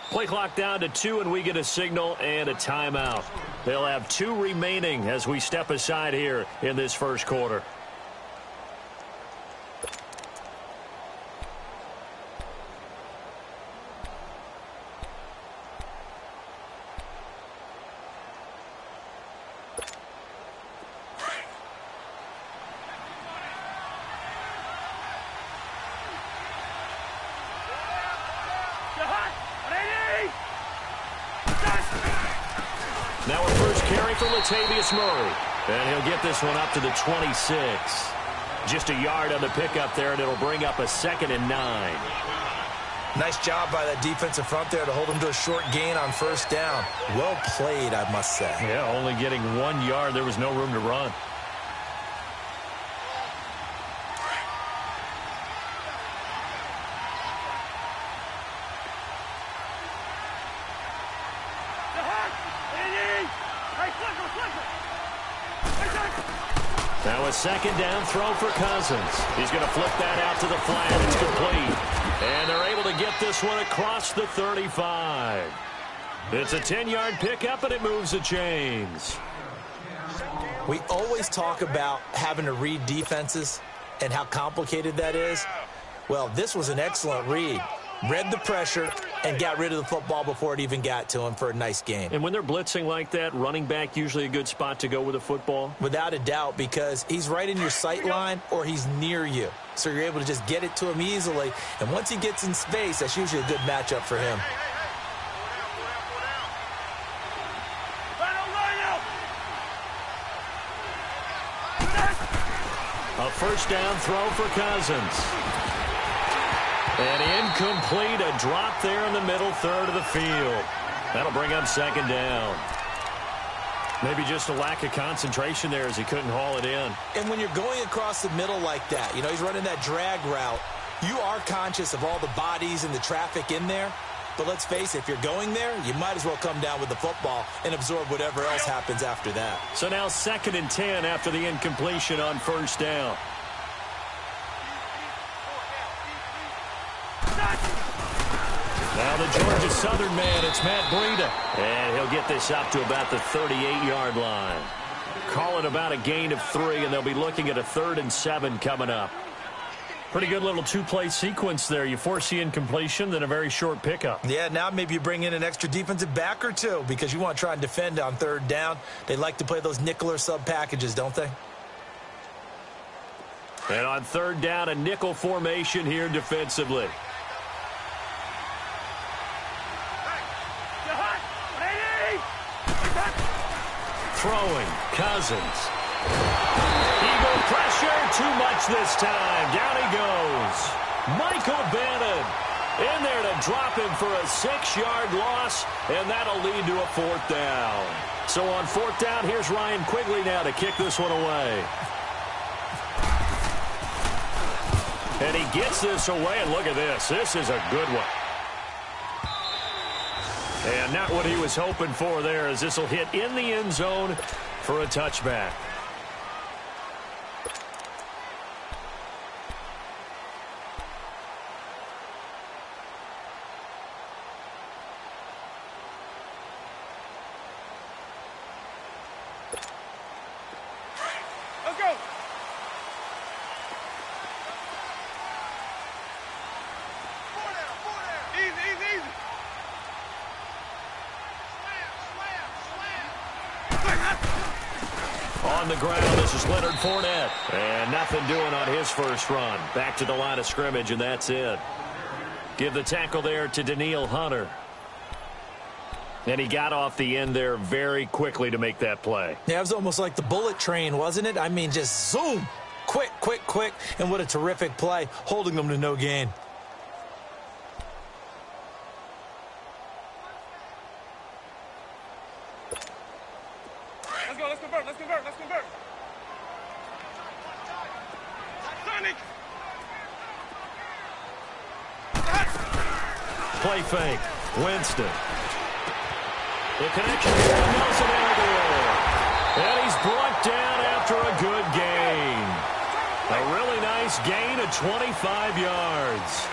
Play clock down to 2, and we get a signal and a timeout. They'll have 2 remaining as we step aside here in this first quarter. Now a first carry for Latavius Murray. And he'll get this one up to the 26. Just a yard on the pickup there, and it'll bring up a 2nd and 9. Nice job by that defensive front there to hold him to a short gain on first down. Well played, I must say. Yeah, only getting 1 yard. There was no room to run. Now a 2nd down throw for Cousins. He's going to flip that out to the flat. It's complete. And they're able to get this one across the 35. It's a 10-yard pickup, and it moves the chains. We always talk about having to read defenses and how complicated that is. Well, this was an excellent read. Read the pressure and got rid of the football before it even got to him for a nice gain. And when they're blitzing like that, running back usually a good spot to go with the football? Without a doubt, because he's right in your sight line or he's near you. So you're able to just get it to him easily. And once he gets in space, that's usually a good matchup for him. A first down throw for Cousins. And incomplete, a drop there in the middle third of the field. That'll bring up 2nd down. Maybe just a lack of concentration there as he couldn't haul it in. And when you're going across the middle like that, you know, he's running that drag route, you are conscious of all the bodies and the traffic in there. But let's face it, if you're going there, you might as well come down with the football and absorb whatever else happens after that. So now 2nd and 10 after the incompletion on first down. Now the Georgia Southern man, it's Matt Breida. And he'll get this up to about the 38-yard line. Call it about a gain of 3, and they'll be looking at a 3rd and 7 coming up. Pretty good little 2-play sequence there. You force the incompletion, then a very short pickup. Yeah, now maybe you bring in an extra defensive back or 2 because you want to try and defend on 3rd down. They like to play those nickel or sub packages, don't they? And on 3rd down, a nickel formation here defensively. Throwing, Cousins. Eagle pressure, too much this time. Down he goes. Michael Bannon in there to drop him for a 6-yard loss, and that'll lead to a 4th down. So on 4th down, here's Ryan Quigley now to kick this one away. And he gets this away, and look at this. This is a good one. And not what he was hoping for there, as this will hit in the end zone for a touchback. Let's go. Easy. On the ground, this is Leonard Fournette. And nothing doing on his first run. Back to the line of scrimmage, and that's it. Give the tackle there to Daniil Hunter. And he got off the end there very quickly to make that play. Yeah, it was almost like the bullet train, wasn't it? I mean, just zoom. Quick. And what a terrific play, holding them to no gain. Let's convert. Sonic. Play fake. Winston. The connection here to Nelson Aguilar. And he's brought down after a good gain. A really nice gain of 25 yards.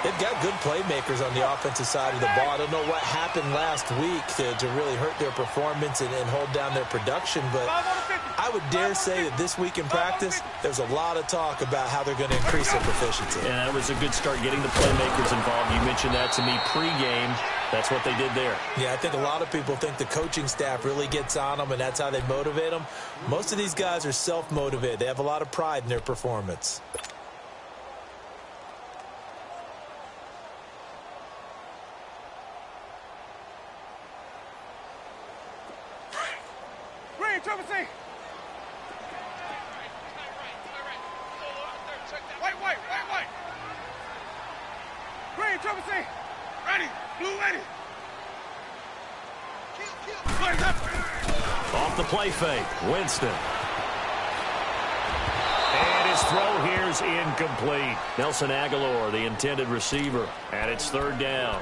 They've got good playmakers on the offensive side of the ball. I don't know what happened last week to really hurt their performance and hold down their production, but I would dare say that this week in practice, there's a lot of talk about how they're going to increase their proficiency. Yeah, that was a good start getting the playmakers involved. You mentioned that to me pregame. That's what they did there. Yeah, I think a lot of people think the coaching staff really gets on them, and that's how they motivate them. Most of these guys are self-motivated. They have a lot of pride in their performance. Trouble C. White. Green, Trouble C. Ready. Blue, ready. Off the play fake, Winston. And his throw here is incomplete. Nelson Aguilar, the intended receiver, and it's third down.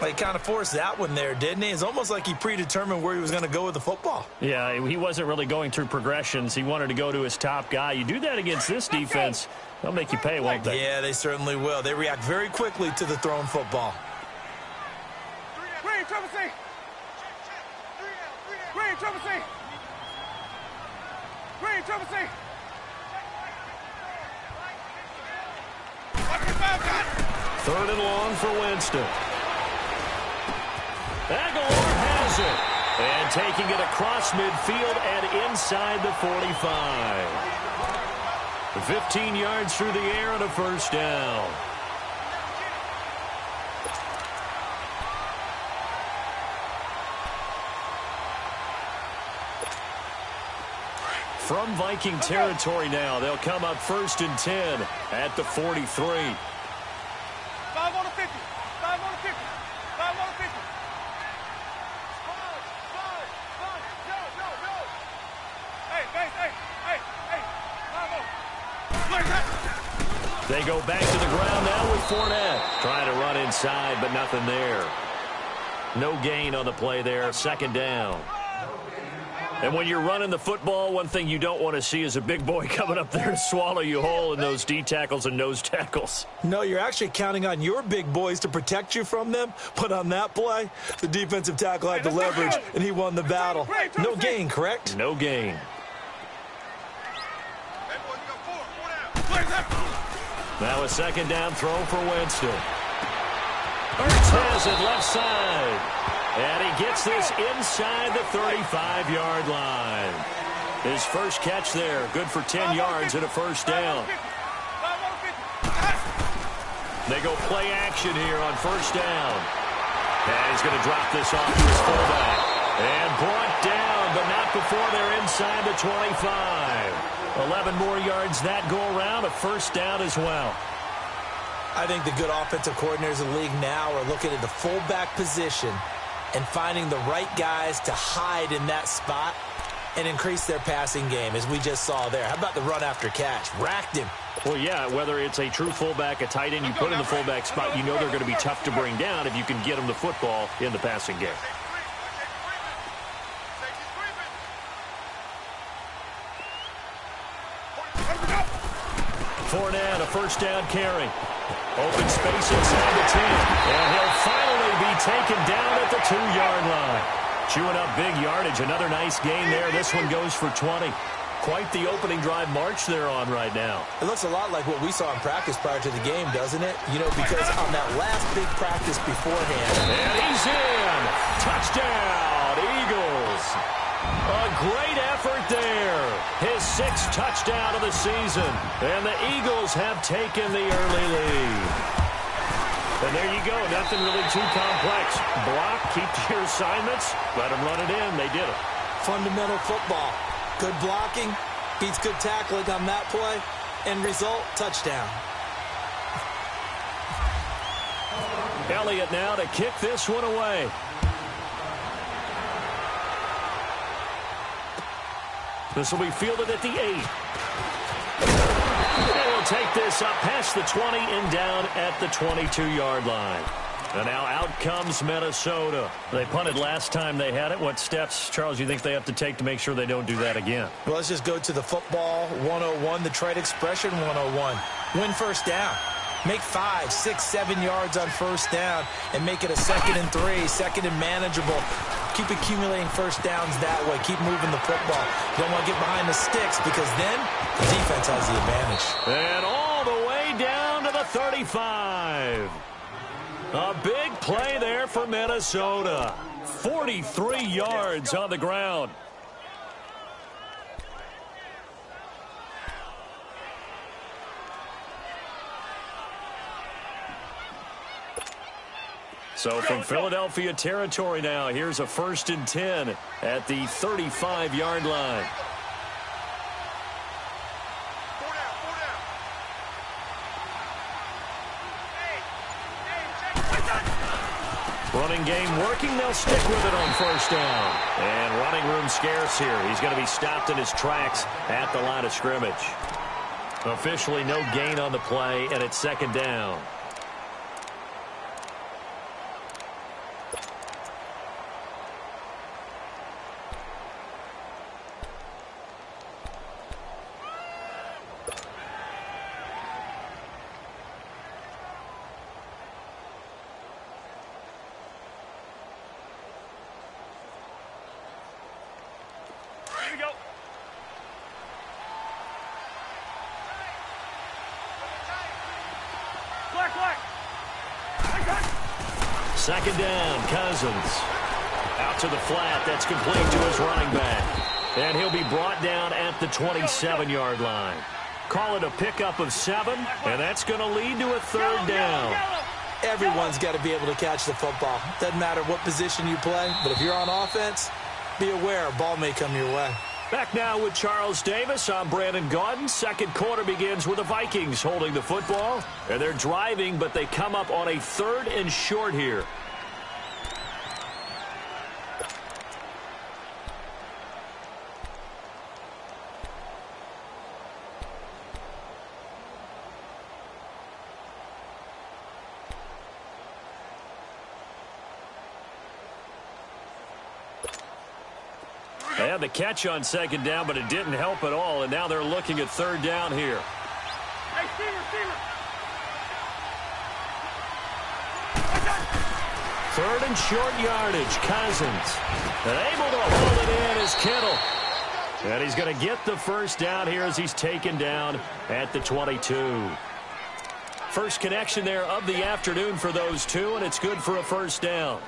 Well, he kind of forced that one there, didn't he? It's almost like he predetermined where he was going to go with the football. Yeah, he wasn't really going through progressions. He wanted to go to his top guy. You do that against this defense, they'll make you pay, won't they? Yeah, they certainly will. They react very quickly to the thrown football. Green, Trouble C. Green, Trouble C. Green, Trouble C. Third and long for Winston. Aguilar has it. And taking it across midfield and inside the 45. 15 yards through the air and a first down. From Viking territory now, they'll come up 1st and 10 at the 43. 5 on the 50. 5 on the 50. 5 on the 50. Go. Hey. 5 on. They go back to the ground now with Fournette. Trying to run inside, but nothing there. No gain on the play there. Second down. And when you're running the football, one thing you don't want to see is a big boy coming up there to swallow you whole in those D tackles and nose tackles. No, you're actually counting on your big boys to protect you from them. But on that play, the defensive tackle had the leverage, and he won the battle. No gain, correct? No gain. Now a second down throw for Winston. Ertz has it left side. And he gets this inside the 35-yard line. His first catch there, good for 10 yards and a first down. They go play action here on first down. And he's going to drop this off to his fullback. And brought down, but not before they're inside the 25. 11 more yards that go around, a first down as well. I think the good offensive coordinators in the league now are looking at the fullback position and finding the right guys to hide in that spot and increase their passing game, as we just saw there. How about the run after catch? Racked him. Well, yeah, whether it's a true fullback, a tight end you put in the fullback spot, you know they're going to be tough to bring down if you can get them the football in the passing game. Fournette, a first down carry. Open space inside the 10. And he'll finally be taken down at the 2-yard line. Chewing up big yardage. Another nice gain there. This one goes for 20. Quite the opening drive march they're on right now. It looks a lot like what we saw in practice prior to the game, doesn't it? You know, because on that last big practice beforehand. And he's in. Touchdown, Eagles. A great effort there. His 6th touchdown of the season. And the Eagles have taken the early lead. And there you go. Nothing really too complex. Block, keep to your assignments, let them run it in. They did it. Fundamental football. Good blocking, beats good tackling on that play. End result, touchdown. Elliott now to kick this one away. This will be fielded at the 8. And we'll take this up past the 20 and down at the 22-yard line. And now out comes Minnesota. They punted last time they had it. What steps, Charles, you think they have to take to make sure they don't do that again? Well, let's just go to the football 101, the trite expression 101. Win first down. Make 5, 6, 7 yards on first down and make it a 2nd and 3, 2nd and manageable. Keep accumulating first downs that way. Keep moving the football. You don't want to get behind the sticks because then the defense has the advantage. And all the way down to the 35. A big play there for Minnesota. 43 yards on the ground. So from Philadelphia territory now, here's a 1st and 10 at the 35-yard line. Running game working. They'll stick with it on first down. And running room scarce here. He's going to be stopped in his tracks at the line of scrimmage. Officially no gain on the play, and it's 2nd down. Second down, Cousins. Out to the flat. That's complete to his running back. And he'll be brought down at the 27-yard line. Call it a pickup of 7, and that's going to lead to a 3rd down. Everyone's got to be able to catch the football. Doesn't matter what position you play, but if you're on offense, be aware a ball may come your way. Back now with Charles Davis. I'm Brandon Gaudin. Second quarter begins with the Vikings holding the football. And they're driving, but they come up on a 3rd and short here. They had the catch on 2nd down, but it didn't help at all, and now they're looking at 3rd down here. Hey, receiver. 3rd and short yardage, Cousins. And able to hold it in is Kittle. And he's going to get the first down here as he's taken down at the 22. First connection there of the afternoon for those two, and it's good for a first down.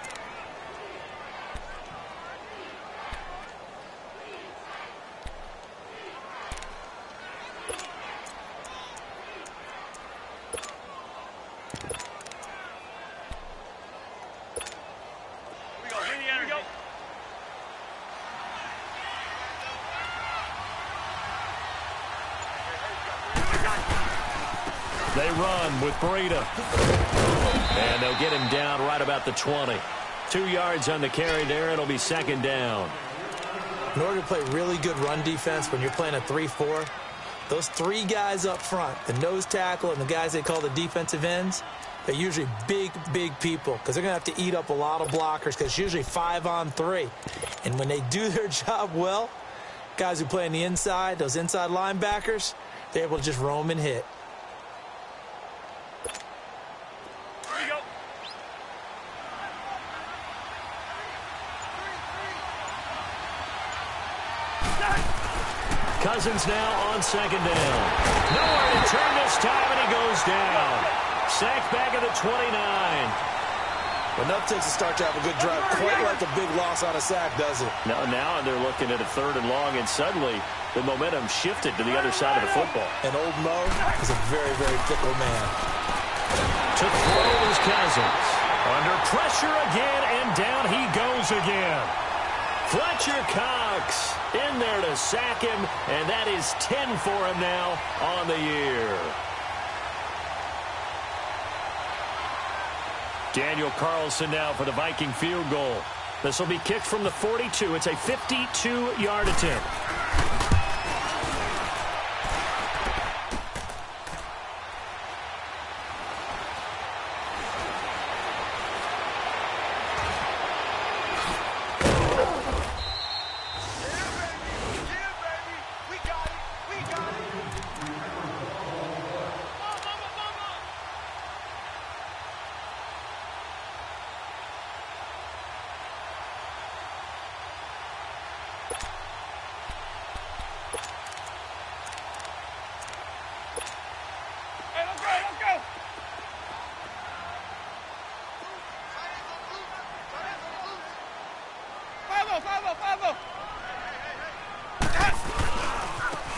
They run with Breida. And they'll get him down right about the 20. 2 yards on the carry there. It'll be 2nd down. In order to play really good run defense when you're playing a 3-4, those 3 guys up front, the nose tackle and the guys they call the defensive ends, they're usually big, big people because they're going to have to eat up a lot of blockers because it's usually 5 on 3. And when they do their job well, guys who play on the inside, those inside linebackers, they're able to just roam and hit. Cousins now on 2nd down. Nowhere to turn this time, and he goes down. Sacked back at the 29. Enough takes to start to have a good drive. Quite like a big loss on a sack, does it? Now they're looking at a 3rd and long, and suddenly the momentum shifted to the other side of the football. And old Mo is a very, very fickle man. To throw is Cousins. Under pressure again, and down he goes again. Fletcher Cox in there to sack him, and that is 10 for him now on the year. Daniel Carlson now for the Viking field goal. This will be kicked from the 42. It's a 52-yard attempt.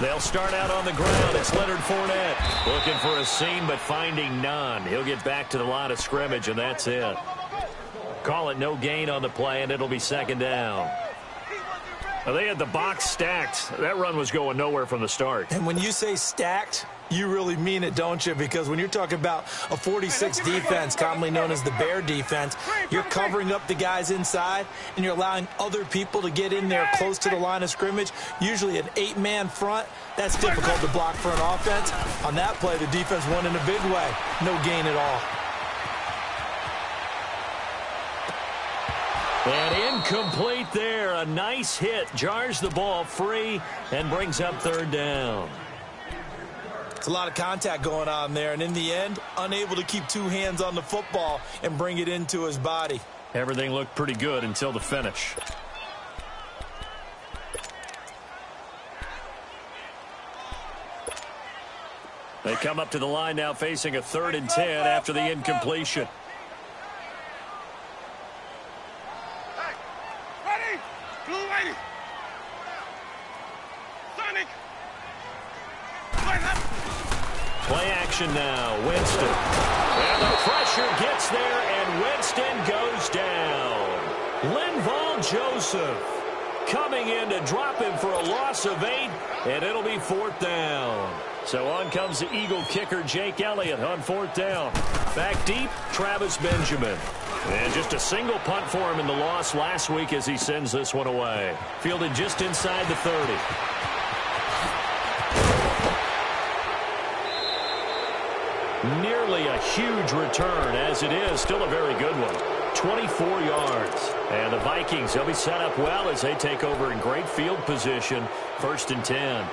They'll start out on the ground. It's Leonard Fournette looking for a seam but finding none. He'll get back to the line of scrimmage, and that's it. Call it no gain on the play, and it'll be second down. Well, they had the box stacked. That run was going nowhere from the start. And when you say stacked, you really mean it, don't you? Because when you're talking about a 46 defense, commonly known as the Bear defense, you're covering up the guys inside, and you're allowing other people to get in there close to the line of scrimmage, usually an 8-man front. That's difficult to block for an offense. On that play, the defense won in a big way. No gain at all. And incomplete there. A nice hit. Jars the ball free and brings up third down. It's a lot of contact going on there, and in the end, unable to keep two hands on the football and bring it into his body. Everything looked pretty good until the finish. They come up to the line now facing a 3rd and 10 after the incompletion. Play action now. Winston. And the pressure gets there, and Winston goes down. Linval Joseph coming in to drop him for a loss of 8, and it'll be 4th down. So on comes the Eagle kicker, Jake Elliott, on 4th down. Back deep, Travis Benjamin. And just a single punt for him in the loss last week as he sends this one away. Fielded just inside the 30. Nearly a huge return, as it is still a very good one. 24 yards. And the Vikings, they'll be set up well as they take over in great field position. 1st and 10.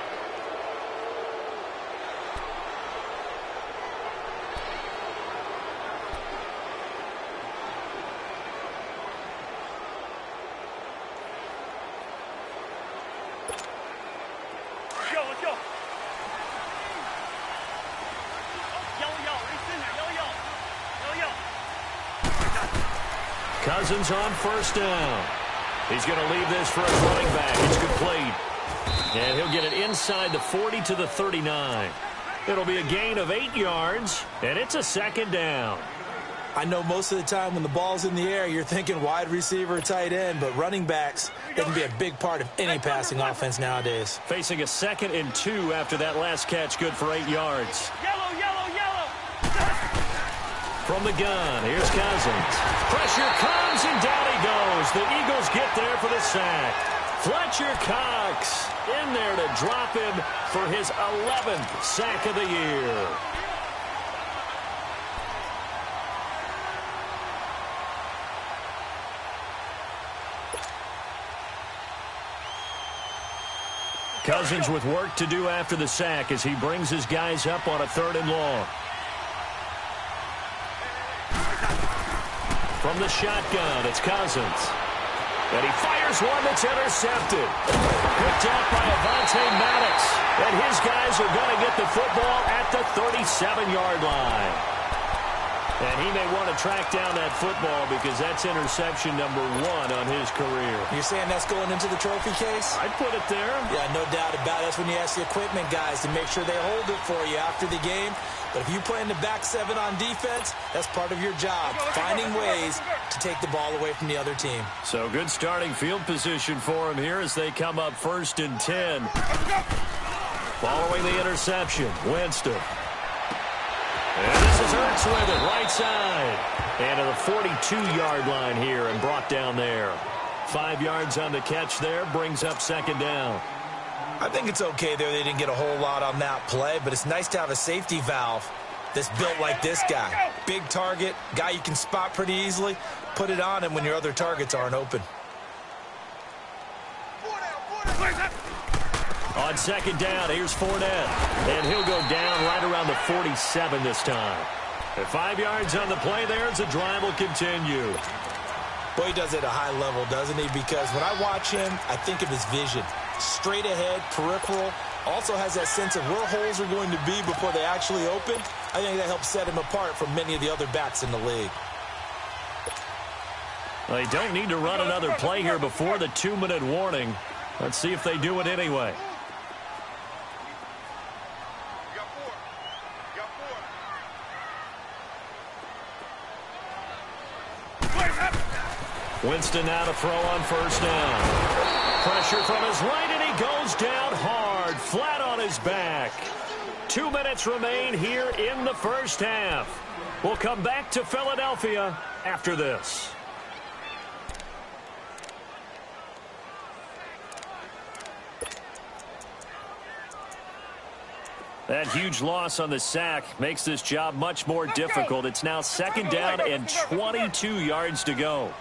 Cousins on 1st down. He's going to leave this for his running back. It's complete. And he'll get it inside the 40 to the 39. It'll be a gain of 8 yards, and it's a 2nd down. I know most of the time when the ball's in the air, you're thinking wide receiver, tight end, but running backs, they can be a big part of any passing offense nowadays. Facing a 2nd and 2 after that last catch, good for 8 yards. Yellow, yellow, yellow. From the gun, here's Cousins. Pressure comes, and down he goes. The Eagles get there for the sack. Fletcher Cox in there to drop him for his 11th sack of the year. Cousins with work to do after the sack as he brings his guys up on a 3rd and long. From the shotgun, it's Cousins. And he fires one that's intercepted. Picked out by Avonte Maddox. And his guys are going to get the football at the 37-yard line. And he may want to track down that football because that's interception number 1 on his career. You're saying that's going into the trophy case? I'd put it there. Yeah, no doubt about it. That's when you ask the equipment guys to make sure they hold it for you after the game. But if you play in the back 7 on defense, that's part of your job, finding ways to take the ball away from the other team. So good starting field position for him here as they come up 1st and 10. Following the interception, Winston. And this is Ertz with it, right side. And to the 42-yard line here and brought down there. 5 yards on the catch there, brings up 2nd down. I think it's okay there. They didn't get a whole lot on that play, but it's nice to have a safety valve that's built like this guy. Big target, guy you can spot pretty easily. Put it on him when your other targets aren't open. On 2nd down, here's Fournette. And he'll go down right around the 47 this time. And 5 yards on the play there as the drive will continue. Boy, he does it at a high level, doesn't he? Because when I watch him, I think of his vision. Straight ahead, peripheral. Also has that sense of where holes are going to be before they actually open. I think that helps set him apart from many of the other backs in the league. Well, they don't need to run another play here before the 2-minute warning. Let's see if they do it anyway. Winston now to throw on first down. Pressure from his right, and he goes down hard, flat on his back. 2 minutes remain here in the first half. We'll come back to Philadelphia after this. That huge loss on the sack makes this job much more difficult. It's now second down and 22 yards to go.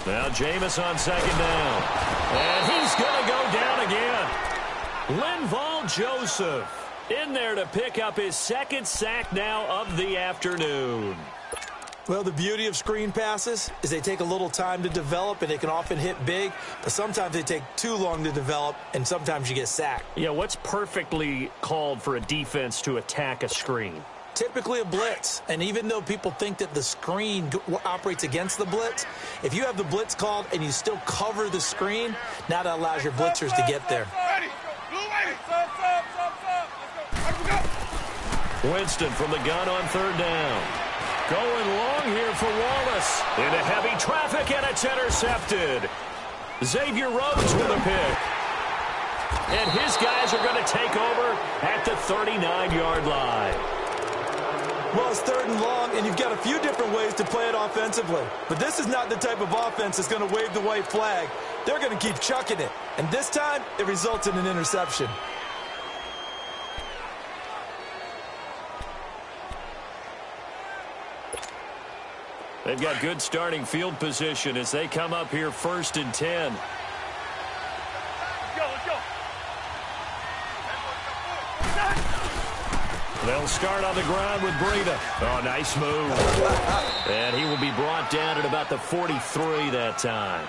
Now Jameis on second down. And he's going to go down again. Linval Joseph in there to pick up his second sack now of the afternoon. Well, the beauty of screen passes is they take a little time to develop, and they can often hit big, but sometimes they take too long to develop, and sometimes you get sacked. Yeah, what's perfectly called for a defense to attack a screen? Typically a blitz, and even though people think that the screen operates against the blitz, if you have the blitz called and you still cover the screen, now that allows your blitzers to get there. Winston from the gun on third down. Going long here for Wallace. Into heavy traffic, and it's intercepted. Xavier Rhodes with a pick. And his guys are going to take over at the 39-yard line. Well, it's third and long, and you've got a few different ways to play it offensively. But this is not the type of offense that's going to wave the white flag. They're going to keep chucking it. And this time, it results in an interception. They've got good starting field position as they come up here first and 10. Let's go. They'll start on the ground with Breida. Oh, nice move. And he will be brought down at about the 43 that time.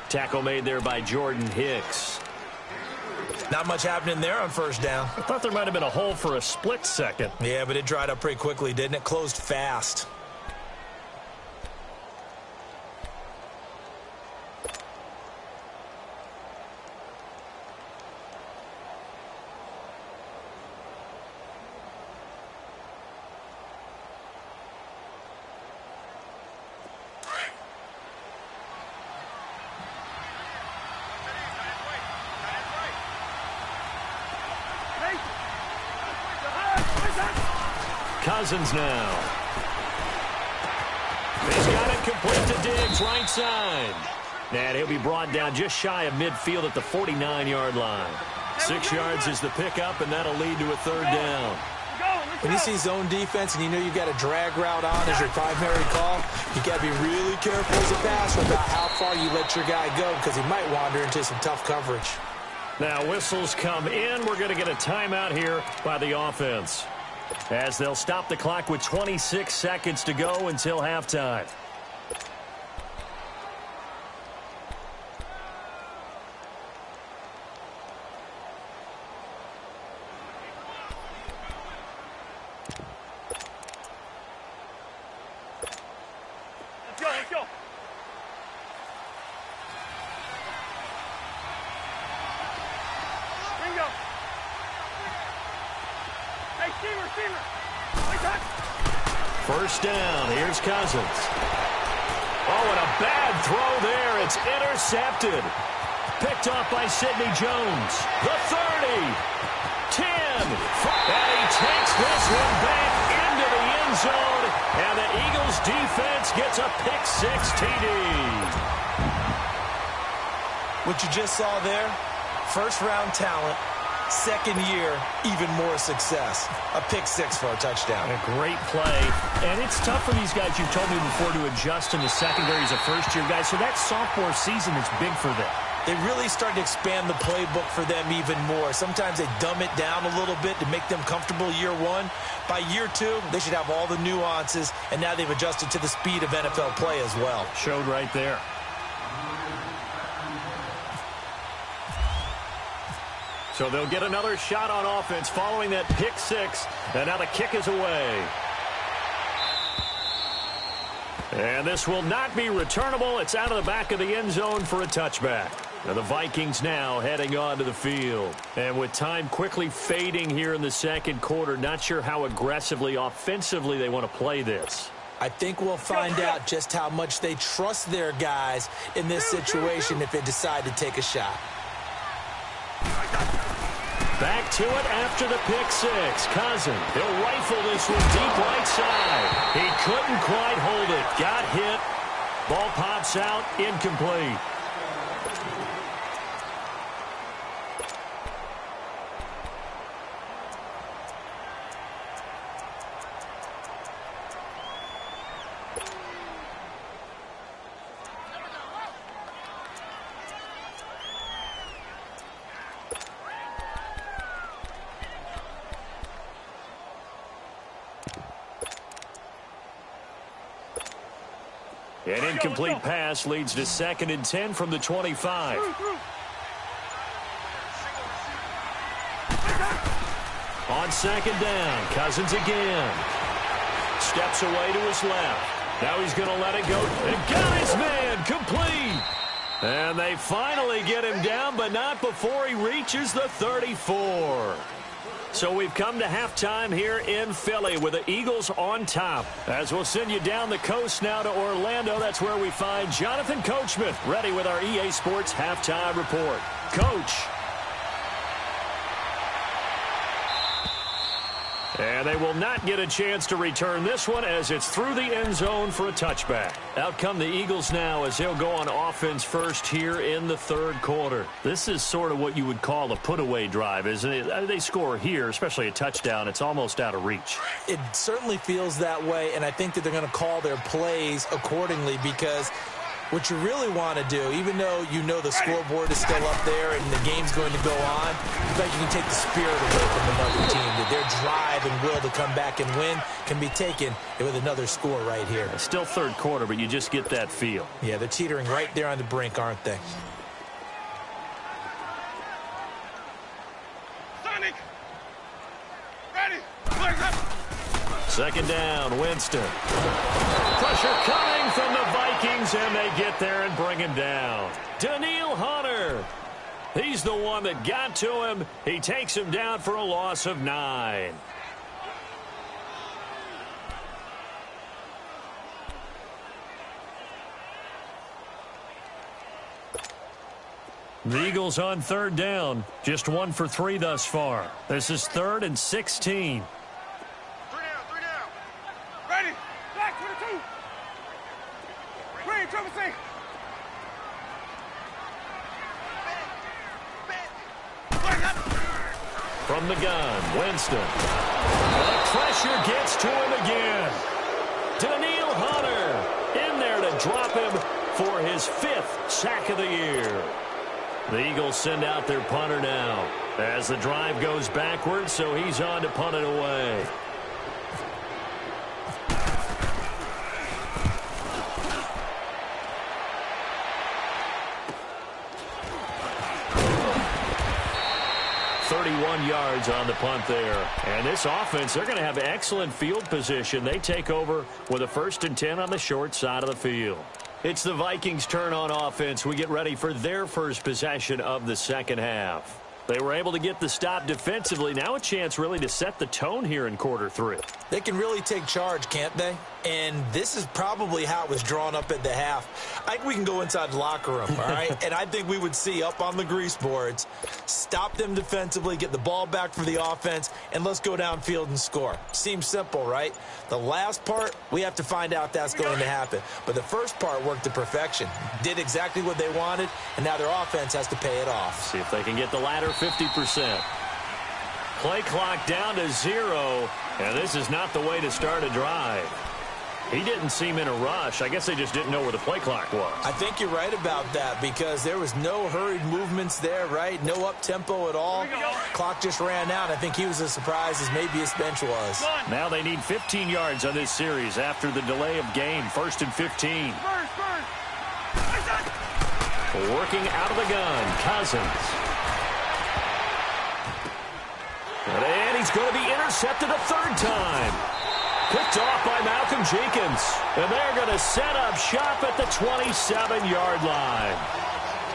Tackle made there by Jordan Hicks. Not much happening there on first down. I thought there might have been a hole for a split second. Yeah, but it dried up pretty quickly, didn't it? Closed fast. Cousins now. He's got it complete to Diggs, right side. And he'll be brought down just shy of midfield at the 49-yard line. 6 yards is the pickup, and that'll lead to a third down. When you see zone defense and you know you've got a drag route on as your primary call, you got to be really careful as a passer about how far you let your guy go because he might wander into some tough coverage. Now whistles come in. We're going to get a timeout here by the offense, as they'll stop the clock with 26 seconds to go until halftime. Let's go. Bingo. Hey, receiver. First down. Here's Cousins. Oh, and a bad throw there. It's intercepted. Picked off by Sidney Jones. The 30. 10. And he takes this one back into the end zone. And the Eagles defense gets a pick-6 TD. What you just saw there, first-round talent, second year, even more success. A pick-6 for a touchdown. A great play. And it's tough for these guys, you've told me before, to adjust in the secondary as a first-year guy. So that sophomore season is big for them. They really started to expand the playbook for them even more. Sometimes they dumb it down a little bit to make them comfortable year one. By year two, they should have all the nuances, and now they've adjusted to the speed of NFL play as well. Showed right there. So they'll get another shot on offense following that pick-6, and now the kick is away. And this will not be returnable. It's out of the back of the end zone for a touchback. Now the Vikings now heading onto the field. And with time quickly fading here in the second quarter, not sure how aggressively, offensively they want to play this. I think we'll find out just how much they trust their guys in this situation if they decide to take a shot. Back to it after the pick six. Cousins, he'll rifle this one deep right side. He couldn't quite hold it. Got hit. Ball pops out, incomplete. An incomplete pass leads to 2nd and 10 from the 25. On 2nd down, Cousins again. Steps away to his left. Now he's going to let it go. And got his man, complete. And they finally get him down, but not before he reaches the 34. So we've come to halftime here in Philly with the Eagles on top. As we'll send you down the coast now to Orlando, that's where we find Jonathan Coachman ready with our EA Sports Halftime Report. Coach. And they will not get a chance to return this one as it's through the end zone for a touchback. Out come the Eagles now as they'll go on offense first here in the third quarter. This is sort of what you would call a put-away drive, isn't it? They score here, especially a touchdown. It's almost out of reach. It certainly feels that way, and I think that they're going to call their plays accordingly because what you really want to do, even though you know the scoreboard is still up there and the game's going to go on, you bet you can take the spirit away from another team. That their drive and will to come back and win can be taken with another score right here. It's still third quarter, but you just get that feel. Yeah, they're teetering right there on the brink, aren't they? Sonic! Ready! Flags up! 2nd down, Winston. Pressure coming from the Vikings, and they get there and bring him down. Daniil Hunter. He's the one that got to him. He takes him down for a loss of 9. The Eagles on 3rd down. Just 1 for 3 thus far. This is 3rd and 16. Three down. Ready! Black 22! Green, Trevor C! From the gun, Winston. The pressure gets to him again. Daniil Hunter in there to drop him for his 5th sack of the year. The Eagles send out their punter now as the drive goes backwards, so he's on to punt it away. Yards on the punt there. And this offense, they're going to have excellent field position. They take over with a 1st and 10 on the short side of the field. It's the Vikings' turn on offense. We get ready for their first possession of the second half. They were able to get the stop defensively. Now a chance really to set the tone here in quarter 3. They can really take charge, can't they? And this is probably how it was drawn up at the half. I think we can go inside the locker room, all right? And I think we would see up on the grease boards, stop them defensively, get the ball back for the offense, and let's go downfield and score. Seems simple, right? The last part, we have to find out that's going to happen. But the first part worked to perfection. Did exactly what they wanted, and now their offense has to pay it off. See if they can get the latter 50%. Play clock down to 0, and this is not the way to start a drive. He didn't seem in a rush. I guess they just didn't know where the play clock was. I think you're right about that because there was no hurried movements there, right? No up-tempo at all. Clock just ran out. I think he was as surprised as maybe his bench was. Now they need 15 yards on this series after the delay of game. 1st and 15. Working out of the gun, Cousins. And he's going to be intercepted a 3rd time. Picked off by Malcolm Jenkins. And they're going to set up shop at the 27-yard line.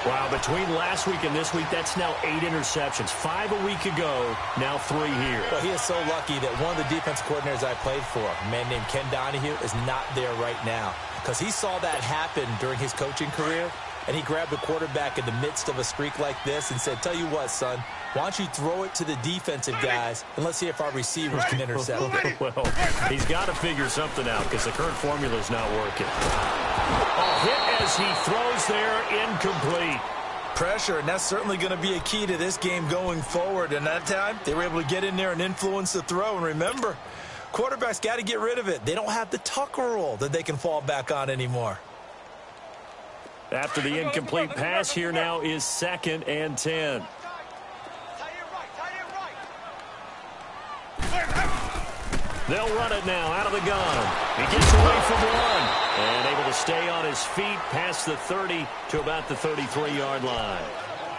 Wow, between last week and this week, that's now 8 interceptions. 5 a week ago, now 3 here. Well, he is so lucky that one of the defense coordinators I played for, a man named Ken Donahue, is not there right now. Because he saw that happen during his coaching career, and he grabbed the quarterback in the midst of a streak like this and said, tell you what, son, why don't you throw it to the defensive guys, and let's see if our receivers can intercept it. Well, he's got to figure something out because the current formula is not working. A hit as he throws there, incomplete. Pressure, and that's certainly going to be a key to this game going forward. And that time, they were able to get in there and influence the throw. And remember, quarterbacks got to get rid of it. They don't have the Tucker rule that they can fall back on anymore. After the incomplete pass, here now is 2nd and 10. They'll run it now out of the gun. He gets away from one and able to stay on his feet past the 30 to about the 33-yard line.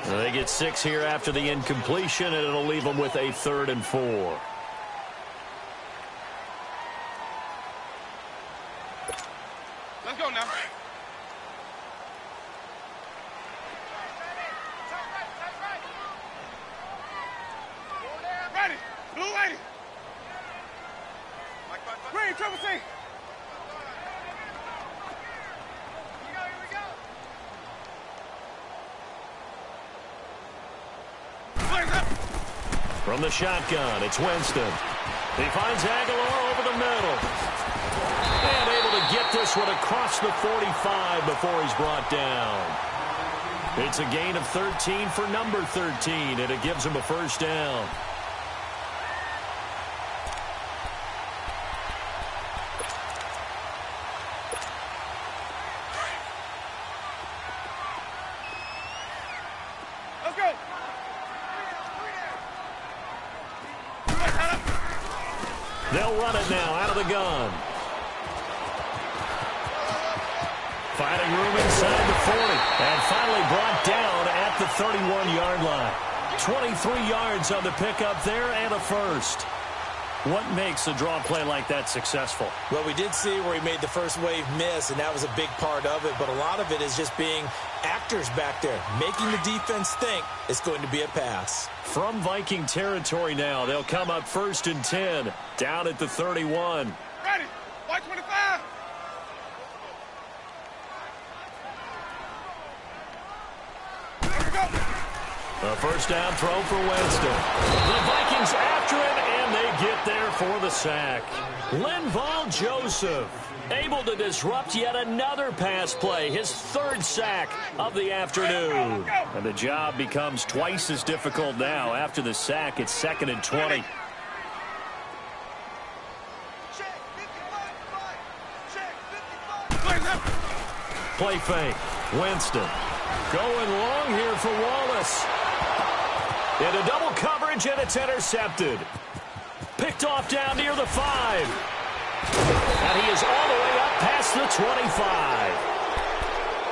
They get 6 here after the incompletion, and it'll leave them with a 3rd and 4. Let's go now. Ready. Blue lady. Green, triple C. Here we go. From the shotgun, it's Winston. He finds Aguilar over the middle. And able to get this one across the 45 before he's brought down. It's a gain of 13 for number 13, and it gives him a 1st down. Let's go. They'll run it now out of the gun. Finding room inside the 40. And finally brought down at the 31-yard line. 23 yards on the pickup there and a 1st. What makes a draw play like that successful? Well, we did see where he made the first wave miss, and that was a big part of it. But a lot of it is just being actors back there, making the defense think it's going to be a pass. From Viking territory now, they'll come up 1st and 10, down at the 31. Ready. White 25. A 1st down throw for Winston. The Vikings after him, and they get there for the sack. Linval Joseph able to disrupt yet another pass play, his 3rd sack of the afternoon. And the job becomes twice as difficult now. After the sack, it's 2nd and 20. Play fake. Winston going long here for Wallace. Into double coverage, and it's intercepted. Picked off down near the 5. And he is all the way up past the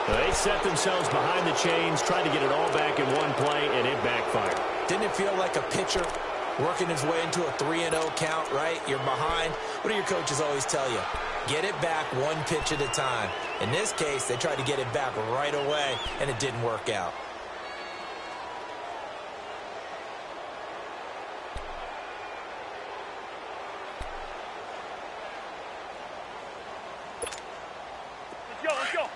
25. They set themselves behind the chains, trying to get it all back in one play, and it backfired. Didn't it feel like a pitcher working his way into a 3-0 count, right? You're behind. What do your coaches always tell you? Get it back one pitch at a time. In this case, they tried to get it back right away, and it didn't work out. Let's go.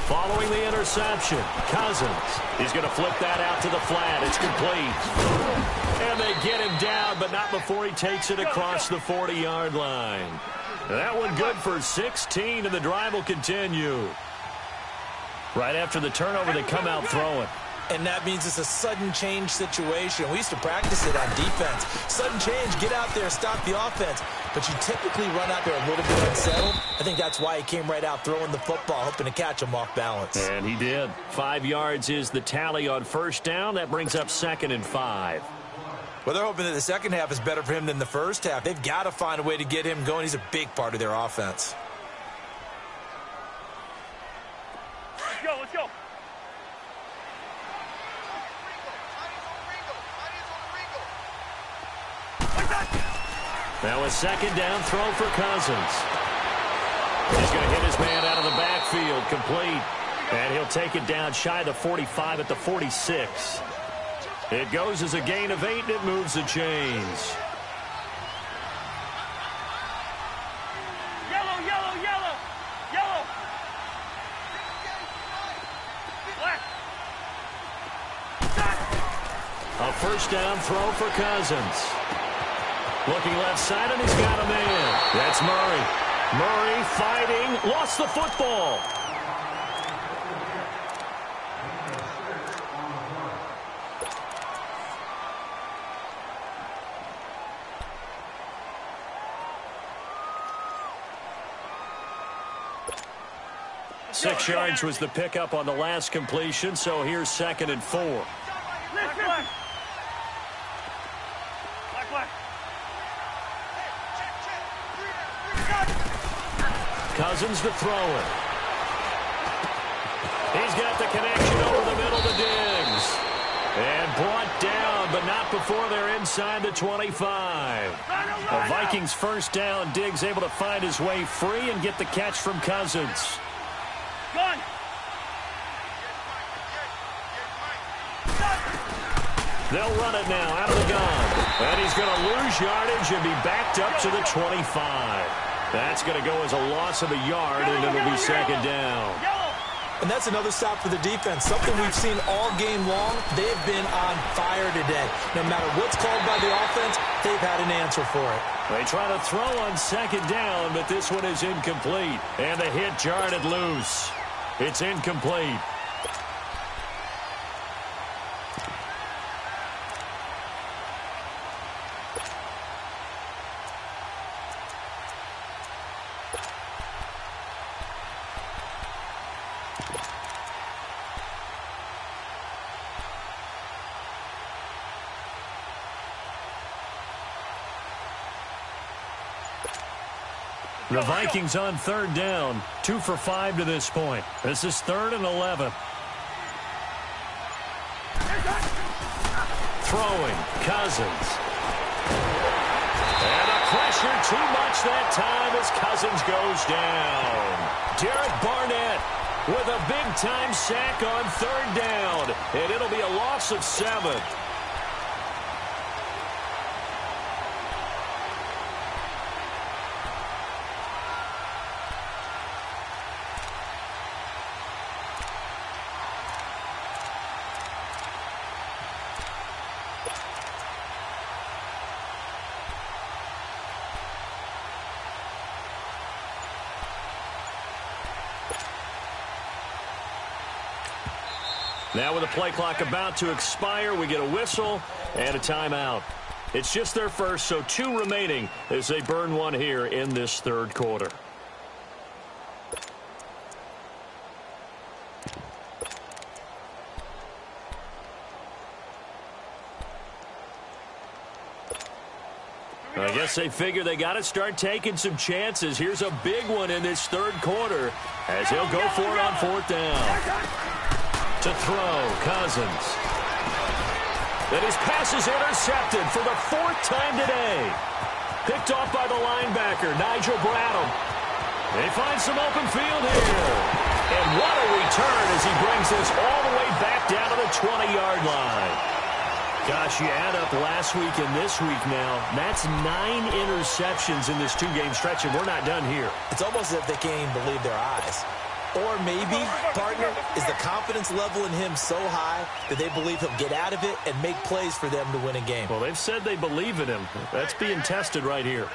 Following the interception, Cousins. He's going to flip that out to the flat. It's complete. And they get him down, but not before he takes it across the 40-yard line. That one good for 16, and the drive will continue. Right after the turnover, they come out throwing. And that means it's a sudden change situation. We used to practice it on defense. Sudden change, get out there, stop the offense. But you typically run out there a little bit unsettled. I think that's why he came right out throwing the football, hoping to catch him off balance. And he did. 5 yards is the tally on 1st down. That brings up 2nd and 5. Well, they're hoping that the second half is better for him than the first half. They've got to find a way to get him going. He's a big part of their offense. Let's go. Now a second down throw for Cousins. He's going to hit his man out of the backfield, complete. And he'll take it down shy of the 45 at the 46. It goes as a gain of 8, and it moves the chains. Yellow, yellow, yellow. Yellow. Black. A first down throw for Cousins. Looking left side, and he's got a man. That's Murray. Murray fighting, lost the football. Six yards was the pickup on the last completion, so here's 2nd and 4. Black, black. Black, black. Cousins to throw it. He's got the connection over the middle to Diggs. And brought down, but not before they're inside the 25. The Vikings first down. Diggs able to find his way free and get the catch from Cousins. Gun. They'll run it now out of the gun. And he's going to lose yardage and be backed up to the 25. That's going to go as a loss of a yard, and it'll be 2nd down. And that's another stop for the defense, something we've seen all game long. They've been on fire today. No matter what's called by the offense, they've had an answer for it. They try to throw on 2nd down, but this one is incomplete. And the hit jarred it loose. It's incomplete. The Vikings on 3rd down, 2 for 5 to this point. This is 3rd and 11. Throwing, Cousins. And a pressure too much that time as Cousins goes down. Derek Barnett with a big-time sack on 3rd down. And it'll be a loss of 7. Now with the play clock about to expire, we get a whistle and a timeout. It's just their first, so 2 remaining as they burn one here in this 3rd quarter. I guess they figure they got to start taking some chances. Here's a big one in this 3rd quarter as he'll go for it on 4th down. To throw, Cousins. And his pass is intercepted for the 4th time today. Picked off by the linebacker, Nigel Bradham. They find some open field here. And what a return as he brings this all the way back down to the 20-yard line. Gosh, you add up last week and this week now, that's 9 interceptions in this 2-game stretch, and we're not done here. It's almost as if they can't even believe their eyes. Or maybe, partner, is the confidence level in him so high that they believe he'll get out of it and make plays for them to win a game. Well, they've said they believe in him. That's being tested right here.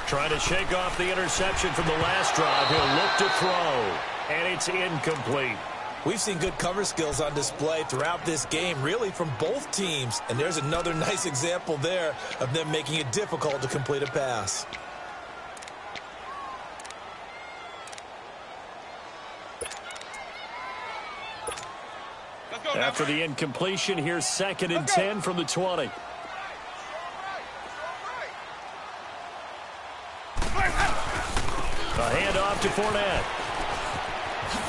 Trying to shake off the interception from the last drive. He'll look to throw, and it's incomplete. We've seen good cover skills on display throughout this game, really from both teams. And there's another nice example there of them making it difficult to complete a pass. After the incompletion, here's 2nd and 10 from the 20. A handoff to Fournette.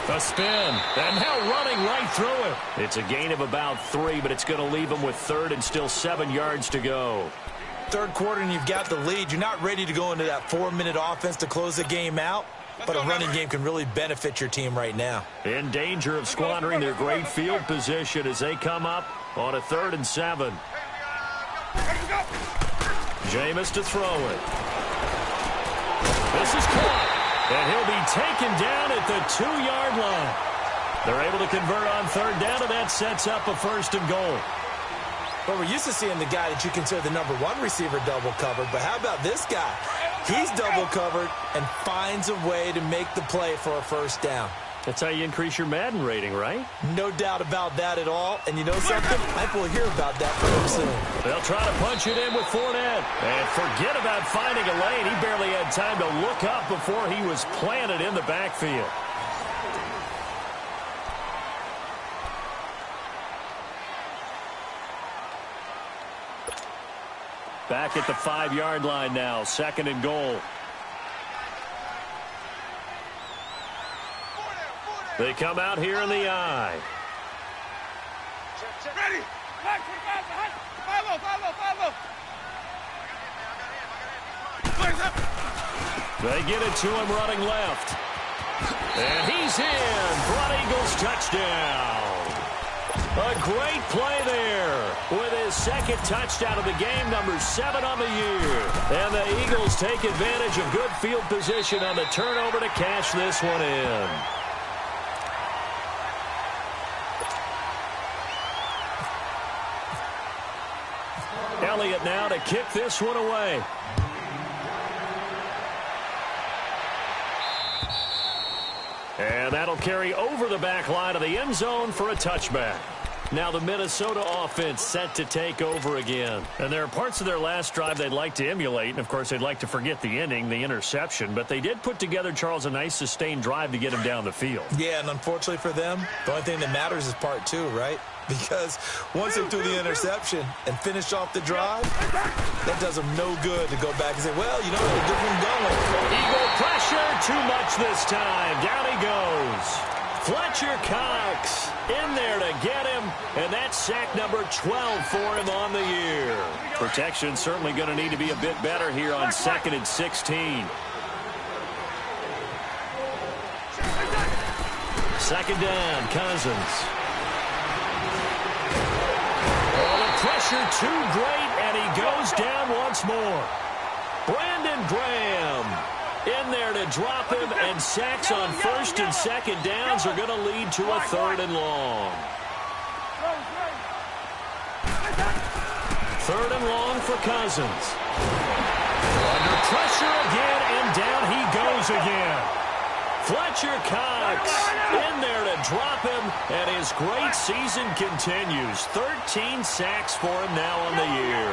A spin, and now running right through it. It's a gain of about 3, but it's going to leave him with 3rd and still 7 yards to go. third quarter and you've got the lead, you're not ready to go into that 4-minute offense to close the game out, but a running game can really benefit your team right now. In danger of squandering their great field position as they come up on a 3rd and 7. Jameis to throw it. This is caught, and he'll be taken down at the 2-yard line. They're able to convert on 3rd down, and that sets up a 1st and goal. But we're used to seeing the guy that you consider the number 1 receiver double covered. But how about this guy? He's double covered and finds a way to make the play for a 1st down. That's how you increase your Madden rating, right? No doubt about that at all. And you know something? I think we'll hear about that from him soon. They'll try to punch it in with Fournette. And forget about finding a lane. He barely had time to look up before he was planted in the backfield. Back at the 5-yard line now, 2nd and goal. They come out here in the eye. Ready. They get it to him running left. And he's in for an Eagles touchdown. A great play there with his 2nd touchdown of the game, number 7 on the year. And the Eagles take advantage of good field position on the turnover to cash this one in. Elliott now to kick this one away. And that'll carry over the back line of the end zone for a touchback. Now the Minnesota offense set to take over again. And there are parts of their last drive they'd like to emulate. And, of course, they'd like to forget the ending, the interception. But they did put together, Charles, a nice sustained drive to get him down the field. Yeah, and unfortunately for them, the only thing that matters is part 2, right? Because once they threw the interception and finished off the drive, that does them no good to go back and say, well, you know, we'll get one going. Eagle pressure, too much this time. Down he goes. Fletcher Cox in there to get him, and that's sack number 12 for him on the year. Protection certainly going to need to be a bit better here on 2nd and 16. 2nd down, Cousins. Oh, the pressure too great, and he goes down once more. Brandon Graham in there to drop him, and sacks on 1st and 2nd downs are going to lead to a 3rd and long. 3rd and long for Cousins. Under pressure again, and down he goes again. Fletcher Cox in there to drop him, and his great season continues. 13 sacks for him now on the year.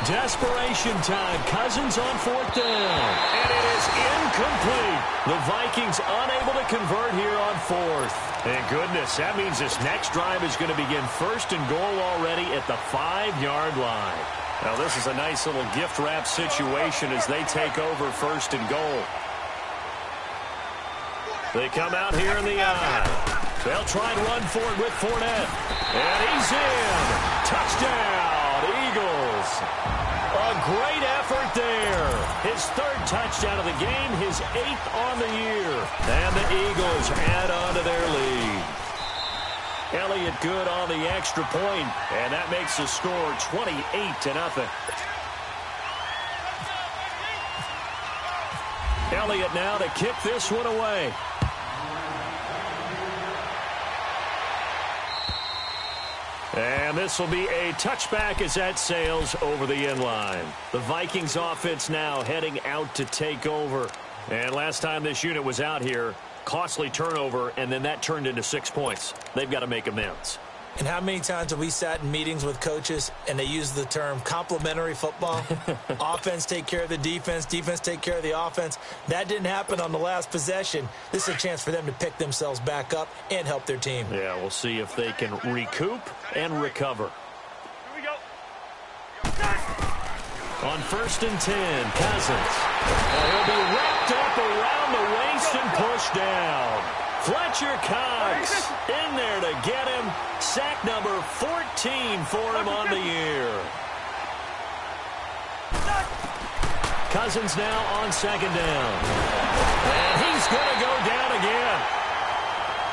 Desperation time. Cousins on 4th down. And it is incomplete. The Vikings unable to convert here on 4th. Thank goodness. That means this next drive is going to begin 1st and goal already at the 5-yard line. Now this is a nice little gift wrap situation as they take over 1st and goal. They come out here in the eye. They'll try and run for it with Fournette. And he's in. Touchdown, Eagles. A great effort there. His 3rd touchdown of the game, his 8th on the year. And the Eagles add on to their lead. Elliott good on the extra point, and that makes the score 28-0. Elliott now to kick this one away. And this will be a touchback as that sails over the end line. The Vikings offense now heading out to take over. And last time this unit was out here, costly turnover, and then that turned into 6 points. They've got to make amends. And how many times have we sat in meetings with coaches and they use the term complementary football? Offense take care of the defense, defense take care of the offense. That didn't happen on the last possession. This is a chance for them to pick themselves back up and help their team. Yeah, we'll see if they can recoup and recover. Here we go. On 1st and 10, Cousins. He'll be wrapped up around the waist and pushed down. Fletcher Cox in there to get him. Sack number 14 for him on the year. Cousins now on second down. And he's going to go down again.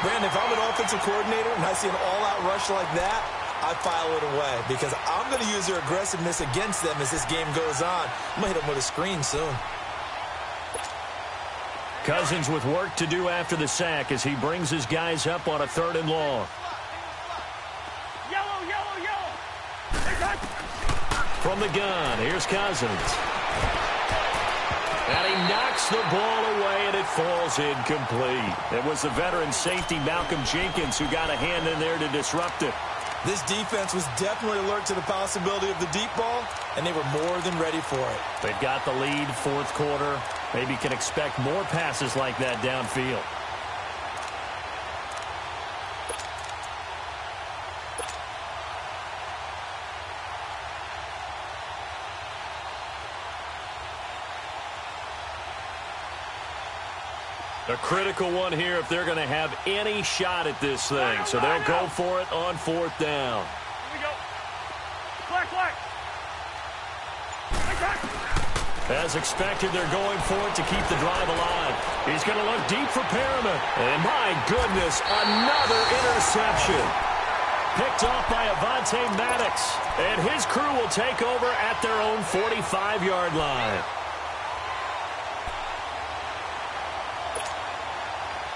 Brandon, if I'm an offensive coordinator and I see an all-out rush like that, I file it away because I'm going to use their aggressiveness against them as this game goes on. I'm going to hit them with a screen soon. Cousins with work to do after the sack as he brings his guys up on a 3rd and long. Yellow, yellow, yellow. From the gun, here's Cousins. And he knocks the ball away, and it falls incomplete. It was the veteran safety, Malcolm Jenkins, who got a hand in there to disrupt it. This defense was definitely alert to the possibility of the deep ball, and they were more than ready for it. They've got the lead, 4th quarter. Maybe can expect more passes like that downfield. A critical one here if they're going to have any shot at this thing. So they'll go for it on 4th down. Here we go. Flag. As expected, they're going for it to keep the drive alive. He's going to look deep for Perriman. And my goodness, another interception. Picked off by Avonte Maddox. And his crew will take over at their own 45-yard line.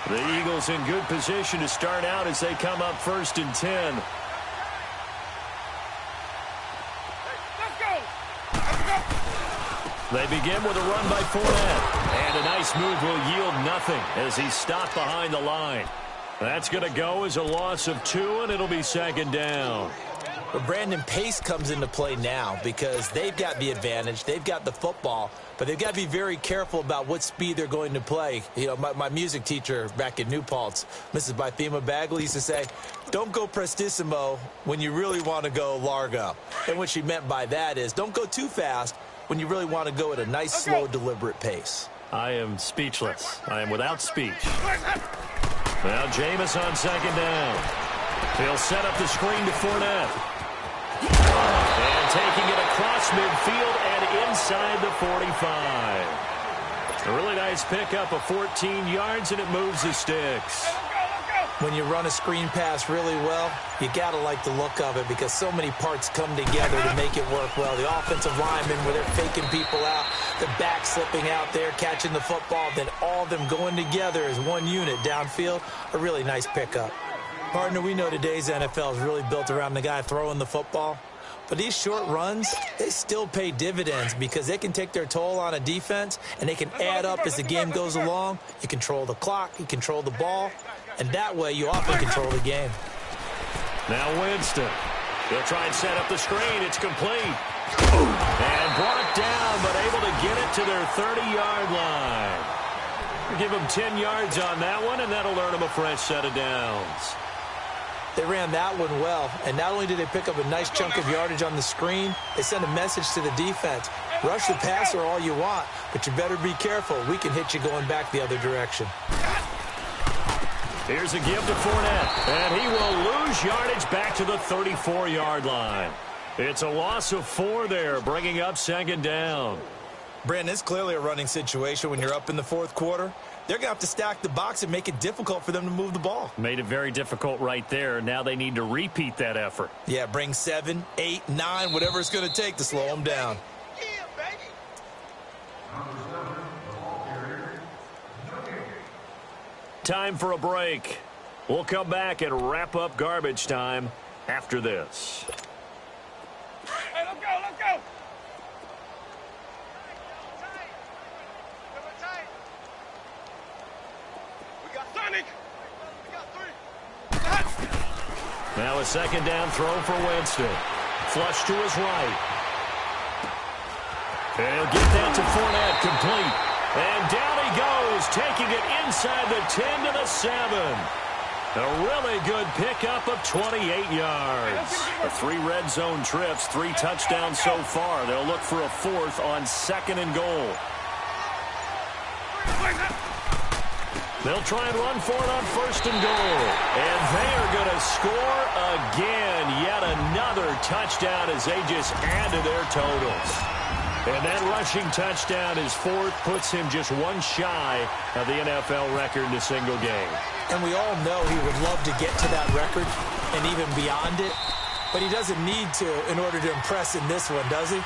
The Eagles in good position to start out as they come up 1st and 10. They begin with a run by Fournette. And a nice move will yield nothing as he's stopped behind the line. That's going to go as a loss of 2, and it'll be 2nd down. But Brandon, pace comes into play now because they've got the advantage. They've got the football, but they've got to be very careful about what speed they're going to play. You know, my music teacher back in New Paltz, Mrs. Bythema Bagley, used to say, don't go prestissimo when you really want to go largo. And what she meant by that is don't go too fast when you really want to go at a nice, slow, deliberate pace. I am speechless. I am without speech. Now Jameis on 2nd down. He'll set up the screen to Fournette. And taking it across midfield and inside the 45. A really nice pickup of 14 yards, and it moves the sticks. When you run a screen pass really well, you got to like the look of it because so many parts come together to make it work well. The offensive linemen, where they're faking people out, the back slipping out there, catching the football, then all of them going together as one unit downfield, a really nice pickup. Partner, we know today's NFL is really built around the guy throwing the football. But these short runs, they still pay dividends because they can take their toll on a defense, and they can add up as the game goes along. You control the clock, you control the ball, and that way you often control the game. Now Winston. They'll try and set up the screen. It's complete. And brought down, but able to get it to their 30-yard line. Give them 10 yards on that one, and that'll earn them a fresh set of downs. They ran that one well, and not only did they pick up a nice chunk of yardage on the screen, they sent a message to the defense. Rush the passer all you want, but you better be careful. We can hit you going back the other direction. Here's a give to Fournette, and he will lose yardage back to the 34-yard line. It's a loss of 4 there, bringing up 2nd down. Brandon, it's clearly a running situation when you're up in the 4th quarter. They're going to have to stack the box and make it difficult for them to move the ball. Made it very difficult right there. Now they need to repeat that effort. Yeah, bring 7, 8, 9, whatever it's going to take to slow them down. Yeah, baby. Time for a break. We'll come back and wrap up garbage time after this. Hey, let's go, let's go. We got Sonic. We got 3. Now a 2nd down throw for Winston. Flush to his right. And he'll get that to Fournette, complete. And down he goes, taking it inside the 10 to the 7. A really good pickup of 28 yards. The 3 red zone trips, 3 touchdowns so far. They'll look for a 4th on 2nd and goal. They'll try and run for it on 1st and goal. And they are going to score again. Yet another touchdown as they just add to their totals. And that rushing touchdown is 4th, puts him just one shy of the NFL record in a single game. And we all know he would love to get to that record and even beyond it. But he doesn't need to in order to impress in this one, does he?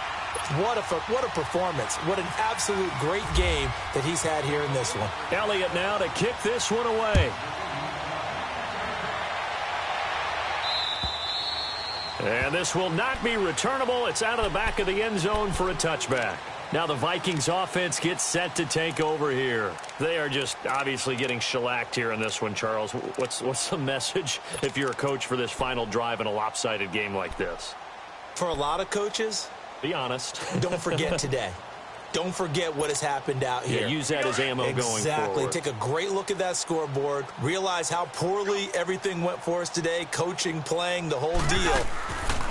What a performance. What an absolute great game that he's had here in this one. Elliott now to kick this one away. And this will not be returnable. It's out of the back of the end zone for a touchback. Now the Vikings offense gets set to take over here. They are just obviously getting shellacked here in this one, Charles. What's the message if you're a coach for this final drive in a lopsided game like this? For a lot of coaches, be honest. Don't forget today. Don't forget what has happened out here. Yeah, use that as ammo going forward. Exactly. Take a great look at that scoreboard. Realize how poorly everything went for us today. Coaching, playing, the whole deal.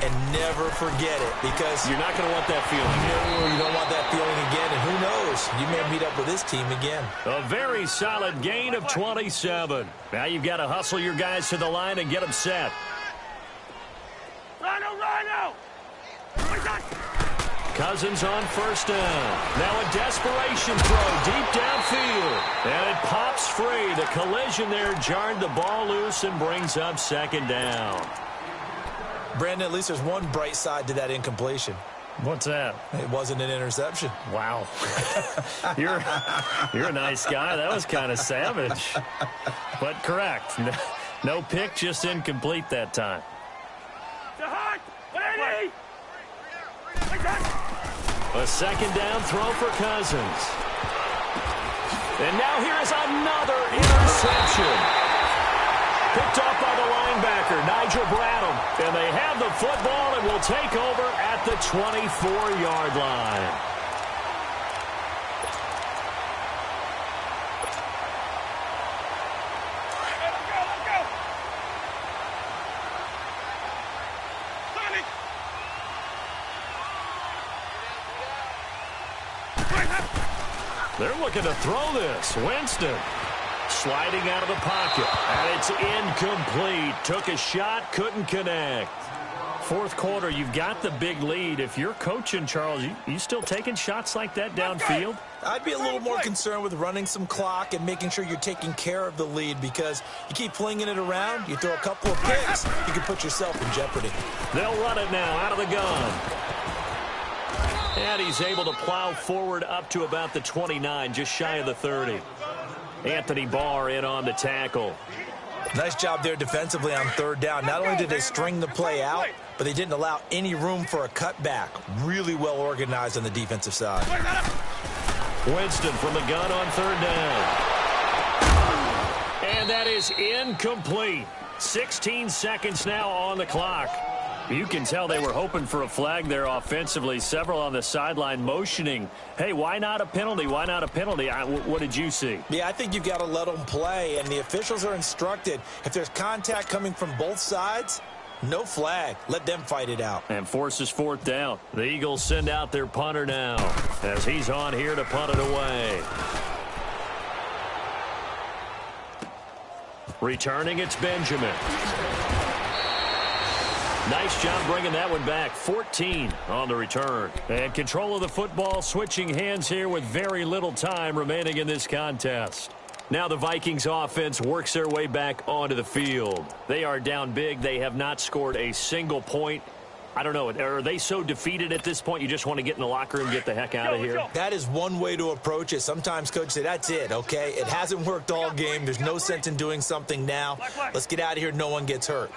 And never forget it, because you're not going to want that feeling. No, you don't want that feeling again. And who knows? You may meet up with this team again. A very solid gain of 27. Now you've got to hustle your guys to the line and get them set. Rhino! Cousins on 1st down. Now a desperation throw deep downfield. And it pops free. The collision there jarred the ball loose and brings up 2nd down. Brandon, at least there's one bright side to that incompletion. What's that? It wasn't an interception. Wow. You're a nice guy. That was kind of savage. But correct. No pick, just incomplete that time. A 2nd down throw for Cousins. And now here is another interception. Picked off by the linebacker, Nigel Bradham. And they have the football and will take over at the 24-yard line. They're looking to throw this. Winston sliding out of the pocket. And it's incomplete. Took a shot, couldn't connect. 4th quarter, you've got the big lead. If you're coaching, Charles, you still taking shots like that downfield? I'd be a little more concerned with running some clock and making sure you're taking care of the lead, because you keep flinging it around, you throw a couple of picks, you can put yourself in jeopardy. They'll run it now out of the gun. And he's able to plow forward up to about the 29, just shy of the 30. Anthony Barr in on the tackle. Nice job there defensively on 3rd down. Not only did they string the play out, but they didn't allow any room for a cutback. Really well organized on the defensive side. Winston from the gun on 3rd down. And that is incomplete. 16 seconds now on the clock. You can tell they were hoping for a flag there offensively. Several on the sideline motioning, hey, why not a penalty? Why not a penalty? What did you see? Yeah, I think you've got to let them play, and the officials are instructed. If there's contact coming from both sides, no flag. Let them fight it out. And forces 4th down. The Eagles send out their punter now as he's on here to punt it away. Returning, it's Benjamin. Nice job bringing that one back. 14 on the return. And control of the football, switching hands here with very little time remaining in this contest. Now the Vikings offense works their way back onto the field. They are down big. They have not scored a single point. I don't know. Are they so defeated at this point you just want to get in the locker room and get the heck out of here? That is one way to approach it. Sometimes coaches say, that's it, okay? It hasn't worked all game. There's no sense in doing something now. Let's get out of here. No one gets hurt.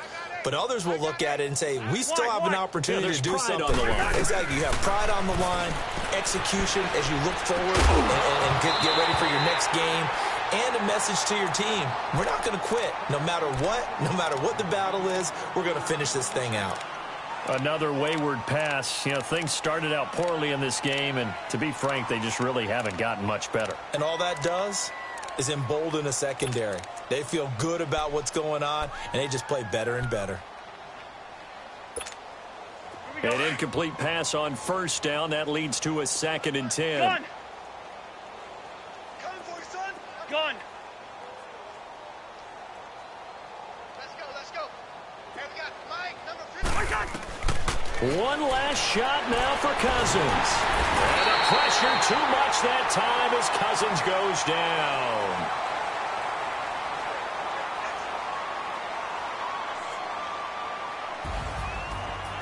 But others will look at it and say, we still have an opportunity to do something. On the line. Exactly. You have pride on the line, execution as you look forward and get ready for your next game, and a message to your team. We're not going to quit. No matter what the battle is, we're going to finish this thing out. Another wayward pass. You know, things started out poorly in this game, and to be frank, they just really haven't gotten much better. And all that does is embolden a secondary. They feel good about what's going on, and they just play better and better. An incomplete pass on 1st down. That leads to a 2nd and 10. Gun! Coming for you, son. Gun! One last shot now for Cousins. And the pressure too much that time as Cousins goes down.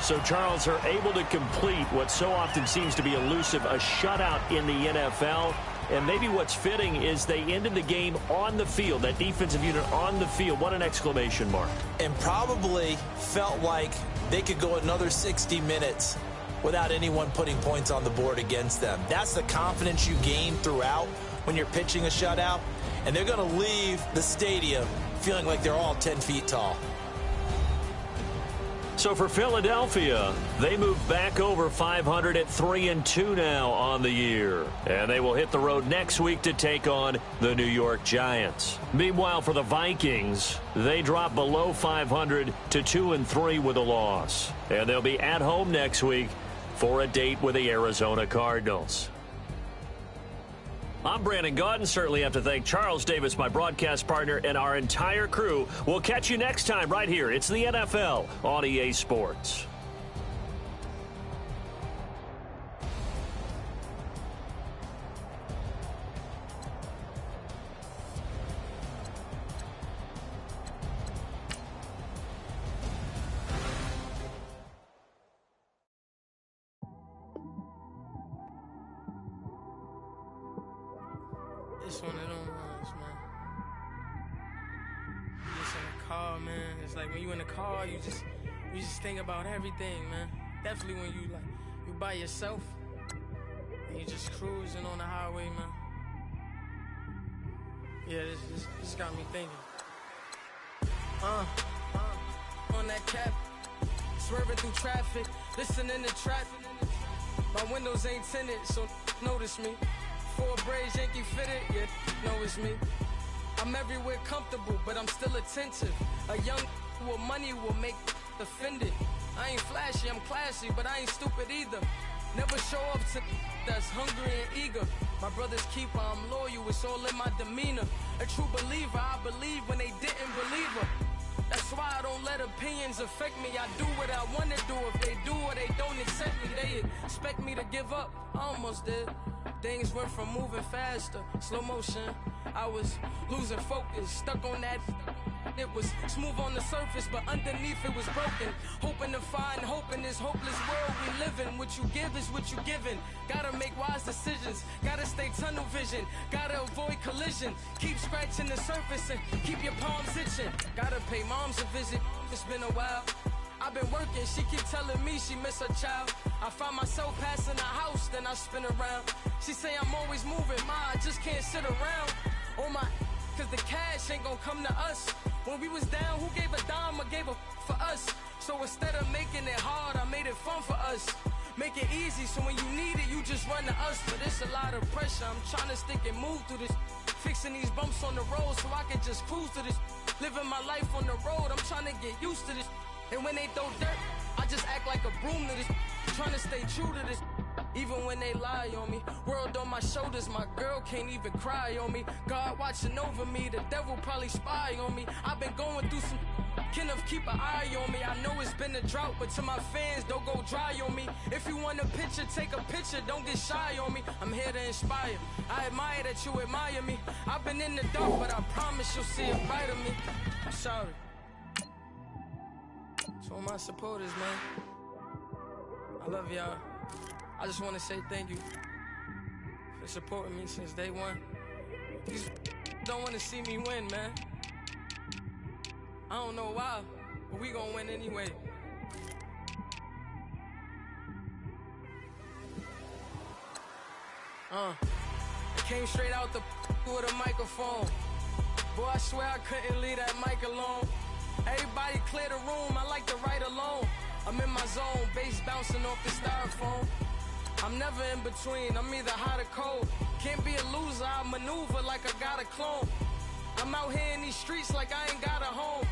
So, Charles, are able to complete what so often seems to be elusive, a shutout in the NFL. And maybe what's fitting is they ended the game on the field, that defensive unit on the field. What an exclamation mark. And probably felt like they could go another 60 minutes without anyone putting points on the board against them. That's the confidence you gain throughout when you're pitching a shutout. And they're going to leave the stadium feeling like they're all 10 feet tall. So for Philadelphia, they move back over 500 at 3-2 now on the year. And they will hit the road next week to take on the New York Giants. Meanwhile, for the Vikings, they drop below 500 to 2-3 with a loss. And they'll be at home next week for a date with the Arizona Cardinals. I'm Brandon Gaudin. Certainly have to thank Charles Davis, my broadcast partner, and our entire crew. We'll catch you next time right here. It's the NFL on EA Sports. It's one of them ones, man. You just in the car, man. It's like when you in the car, you just think about everything, man. Definitely when you by yourself and you just cruising on the highway, man. Yeah, this got me thinking. On that cap, swerving through traffic, listening to traffic. My windows ain't tinted, so notice me. Four braids, Yankee fitted, yeah, know it's me. I'm everywhere comfortable, but I'm still attentive. A young with money will make offended. I ain't flashy, I'm classy, but I ain't stupid either. Never show up to that's hungry and eager. My brother's keeper, I'm loyal, it's all in my demeanor. A true believer, I believe when they didn't believe her. That's why I don't let opinions affect me. I do what I want to do. If they do or they don't accept me, they expect me to give up. I almost did. Things went from moving faster, slow motion. I was losing focus, stuck on that. It was smooth on the surface, but underneath it was broken. Hoping to find hope in this hopeless world we live in. What you give is what you given. Gotta make wise decisions. Gotta stay tunnel vision. Gotta avoid collision. Keep scratching the surface and keep your palms itching. Gotta pay moms a visit. It's been a while. I've been working, she keep telling me she miss her child. I find myself passing the house, then I spin around. She say I'm always moving, ma, I just can't sit around. Oh my, cause the cash ain't gonna come to us. When we was down, who gave a dime or gave a for us? So instead of making it hard, I made it fun for us. Make it easy, so when you need it, you just run to us. But it's a lot of pressure, I'm trying to stick and move through this. Fixing these bumps on the road so I can just cruise to this. Living my life on the road, I'm trying to get used to this. And when they throw dirt, I just act like a broom to this. Trying to stay true to this. Even when they lie on me. World on my shoulders, my girl can't even cry on me. God watching over me, the devil probably spy on me. I've been going through some. Kenneth, keep an eye on me. I know it's been a drought, but to my fans, don't go dry on me. If you want a picture, take a picture, don't get shy on me. I'm here to inspire. I admire that you admire me. I've been in the dark, but I promise you'll see a bright of me. I'm sorry. To all my supporters, man, I love y'all. I just want to say thank you for supporting me since day one. These don't want to see me win, man. I don't know why, but we gonna win anyway. I came straight out the with a microphone. Boy, I swear I couldn't leave that mic alone. Everybody clear the room, I like to write alone. I'm in my zone, bass bouncing off the styrofoam. I'm never in between, I'm either hot or cold. Can't be a loser, I maneuver like I got a clone. I'm out here in these streets like I ain't got a home.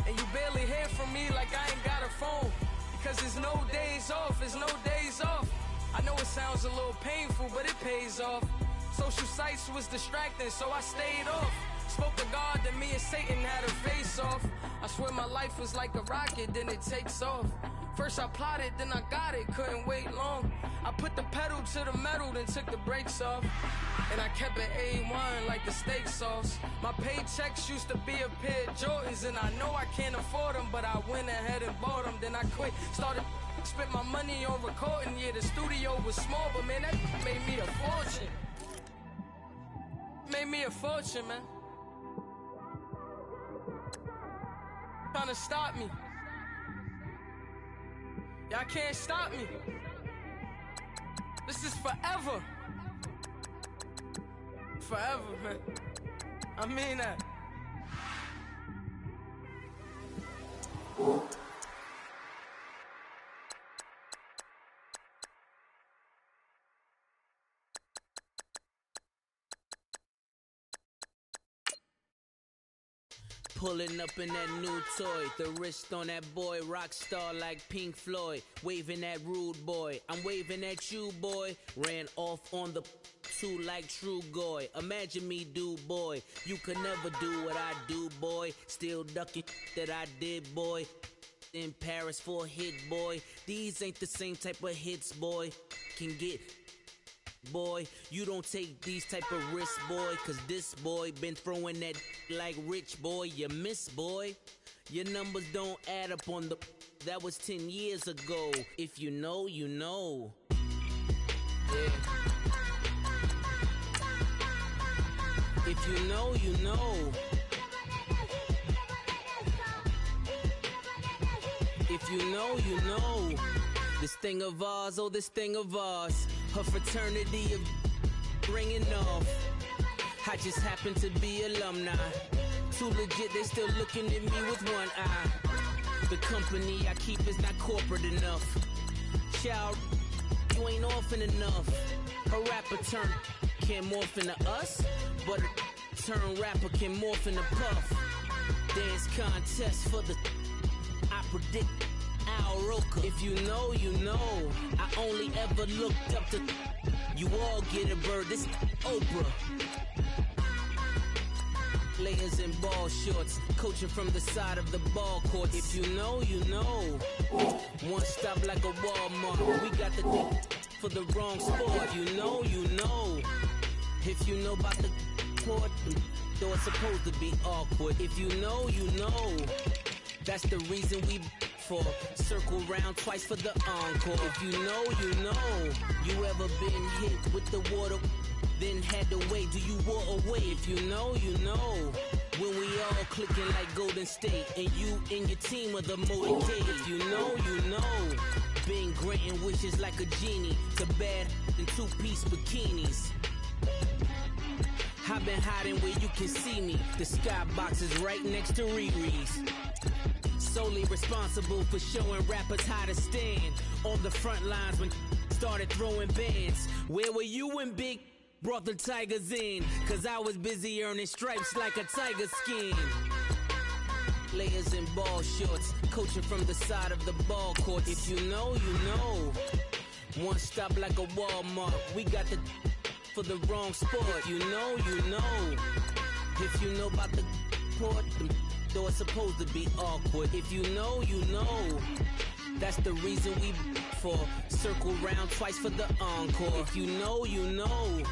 And you barely hear from me like I ain't got a phone. Because there's no days off, there's no days off. I know it sounds a little painful, but it pays off. Social sites was distracting, so I stayed off. Spoke to God, then me and Satan had a face off. I swear my life was like a rocket, then it takes off. First I plotted, then I got it, couldn't wait long. I put the pedal to the metal, then took the brakes off. And I kept it A1 like the steak sauce. My paychecks used to be a pair of Jordans, and I know I can't afford them, but I went ahead and bought them. Then I quit, started spent my money on recording. Yeah, the studio was small, but man, that made me a fortune. Made me a fortune, man. Trying to stop me. Y'all can't stop me. This is forever. Forever, man. I mean that. Pulling up in that new toy, the wrist on that boy, rock star like Pink Floyd, waving at rude boy, I'm waving at you boy, ran off on the two like True Goy, imagine me do boy, you could never do what I do boy, still ducking that I did boy, in Paris for a hit boy, these ain't the same type of hits boy, can get boy, you don't take these type of risks, boy, cause this boy been throwing that like rich boy, you miss, boy. Your numbers don't add up on the, that was 10 years ago. If you know, you know. Yeah. If you know, you know. If you know, you know. This thing of ours, oh, this thing of ours. Her fraternity of ringing off. I just happen to be alumni. Too legit, they still looking at me with one eye. The company I keep is not corporate enough. Child, you ain't orphan enough. A rapper turn can morph into us, but a turn rapper can morph into Puff. Dance contest for the, I predict Al Roker. If you know, you know. I only ever looked up to, you all get a bird, this Oprah. Layers in ball shorts, coaching from the side of the ball court. If you know, you know. One stop like a Walmart. We got the thing for the wrong sport. If you know, you know. If you know about the court, though it's supposed to be awkward. If you know, you know. That's the reason we for circle round twice for the encore. If you know, you know. You ever been hit with the water? Then had to wait, do you walk away? If you know, you know. When we all clicking like Golden State, and you and your team are the motorcade. If you know, you know. Been granting wishes like a genie to bad in two-piece bikinis. I've been hiding where you can see me. The skybox is right next to Riri's. Solely responsible for showing rappers how to stand on the front lines when started throwing bands. Where were you when Big brought the Tigers in? Cause I was busy earning stripes like a tiger skin. Layers in ball shorts, coaching from the side of the ball court. If you know, you know. One stop like a Walmart. We got the for the wrong sport. You know, you know. If you know about the court, though it's supposed to be awkward. If you know, you know. That's the reason we for circle round twice for the encore. If you know, you know.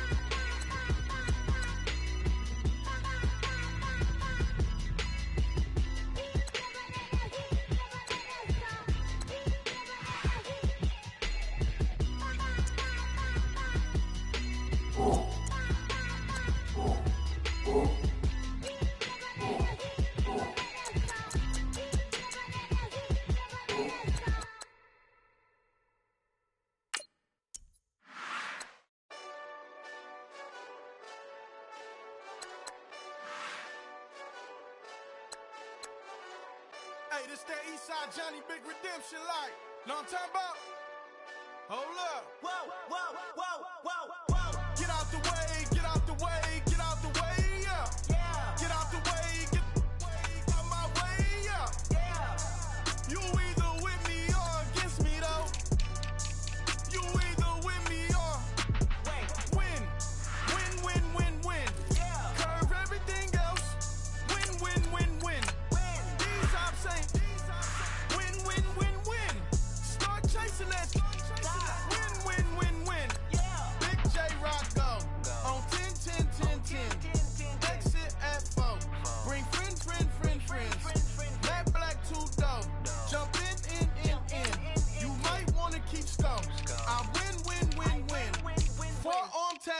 Hey, this that Eastside Johnny Big Redemption like. Know what I'm talking about? Hold up. Whoa, whoa, whoa, whoa, whoa. Get out the way, get out the way, get out the way, yeah. Yeah. Get out the way, get out my way, yeah. Yeah. You either with me or against me, though. You either with me or win. Win, win, win, win. Yeah. Curve everything else. Win, win, win, win. These I'm saying. Win, win, win, win.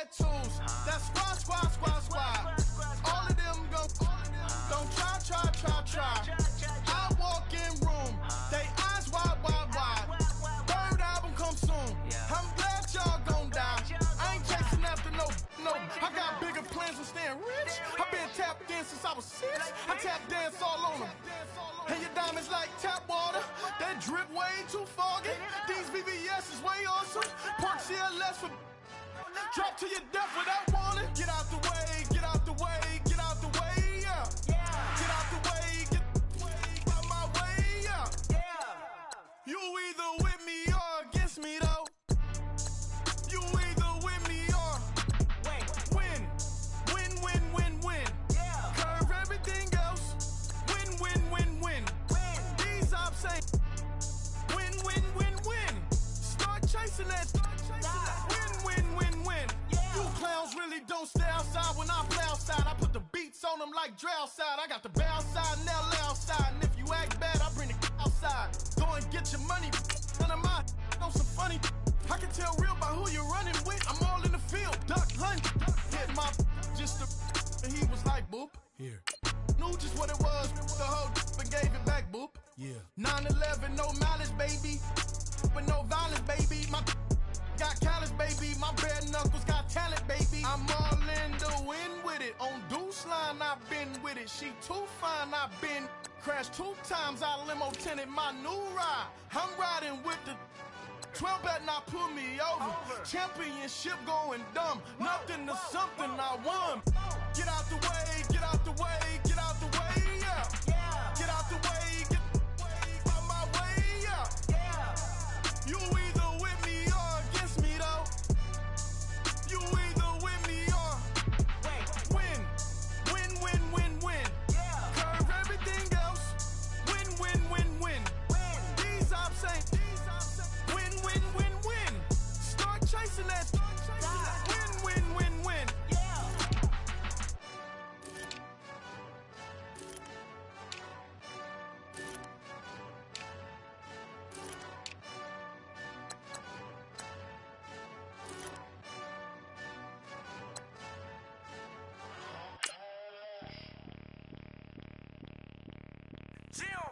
tattoos. That's squad. All of them don't try. I walk in room, they eyes wide. Third album come soon. I'm glad y'all gon' die. I ain't chasing after no. I got bigger plans than staying rich. I been tapped in since I was 6. I tap dance all on them. And your diamonds like tap water. That drip way too foggy. These BBS is way awesome. Park CLS for drop to your death without warning. Get out the way, yeah. Get out the way, get out the way, out my way, yeah. You either with me or against me, though. You either with me or win. Curve everything else. Win. These ops say win. Start chasing that. Win. You clowns really don't stay outside when I play outside. I put the beats on them like drow side. I got the bow side and LA outside. And if you act bad, I bring the outside. Go and get your money. None of my on some funny. I can tell real by who you're running with. I'm all in the field. Duck hunt. Hit my just and he was like, boop. Here. Knew just what it was. The whole and gave it back, boop. Yeah. 9/11, no mileage, baby. But no violence, baby. My got callous, baby. My bare knuckles got talent, baby. I'm all in the wind with it. On Deuce line, I've been with it. She too fine, I've been crashed 2 times. I limo tinted my new ride. I'm riding with the 12 better not pull me over. Championship going dumb. Nothing to something I won. Get out the way, yeah. Get out the way, get out my way, yeah. You either with me or against me, though. You either with me or win. Curve everything else. Win. These ops ain't win. Start chasing that. Win.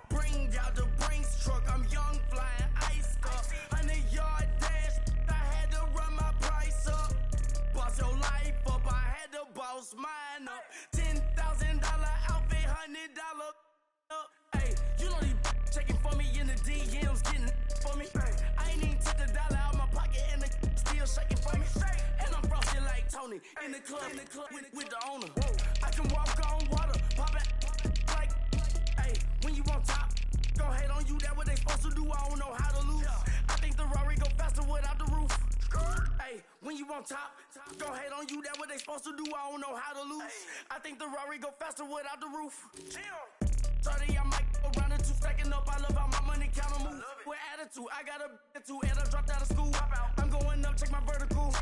Bring out the Brinks truck, I'm young, flying ice up. 100-yard dash, I had to run my price up. Boss your life up, I had to boss mine up. $10,000 outfit, $100 up. Hey, you know these checking for me in the DMs, getting for me. I ain't even took the dollar out my pocket and the still shaking for me. And I'm frosty like Tony in the club with the owner. I can walk on water, pop it like, hey, when you on top, go hate on you, that what they supposed to do, I don't know how to lose. I think the Rari go faster without the roof. Hey, when you on top, go hate on you, that what they supposed to do, I don't know how to lose. I think the Rari go faster without the roof. 30, I might go round the 2, stacking up, I love how my money counter move. With attitude, I got a attitude, and I dropped out of school. I'm going up, check my vertical.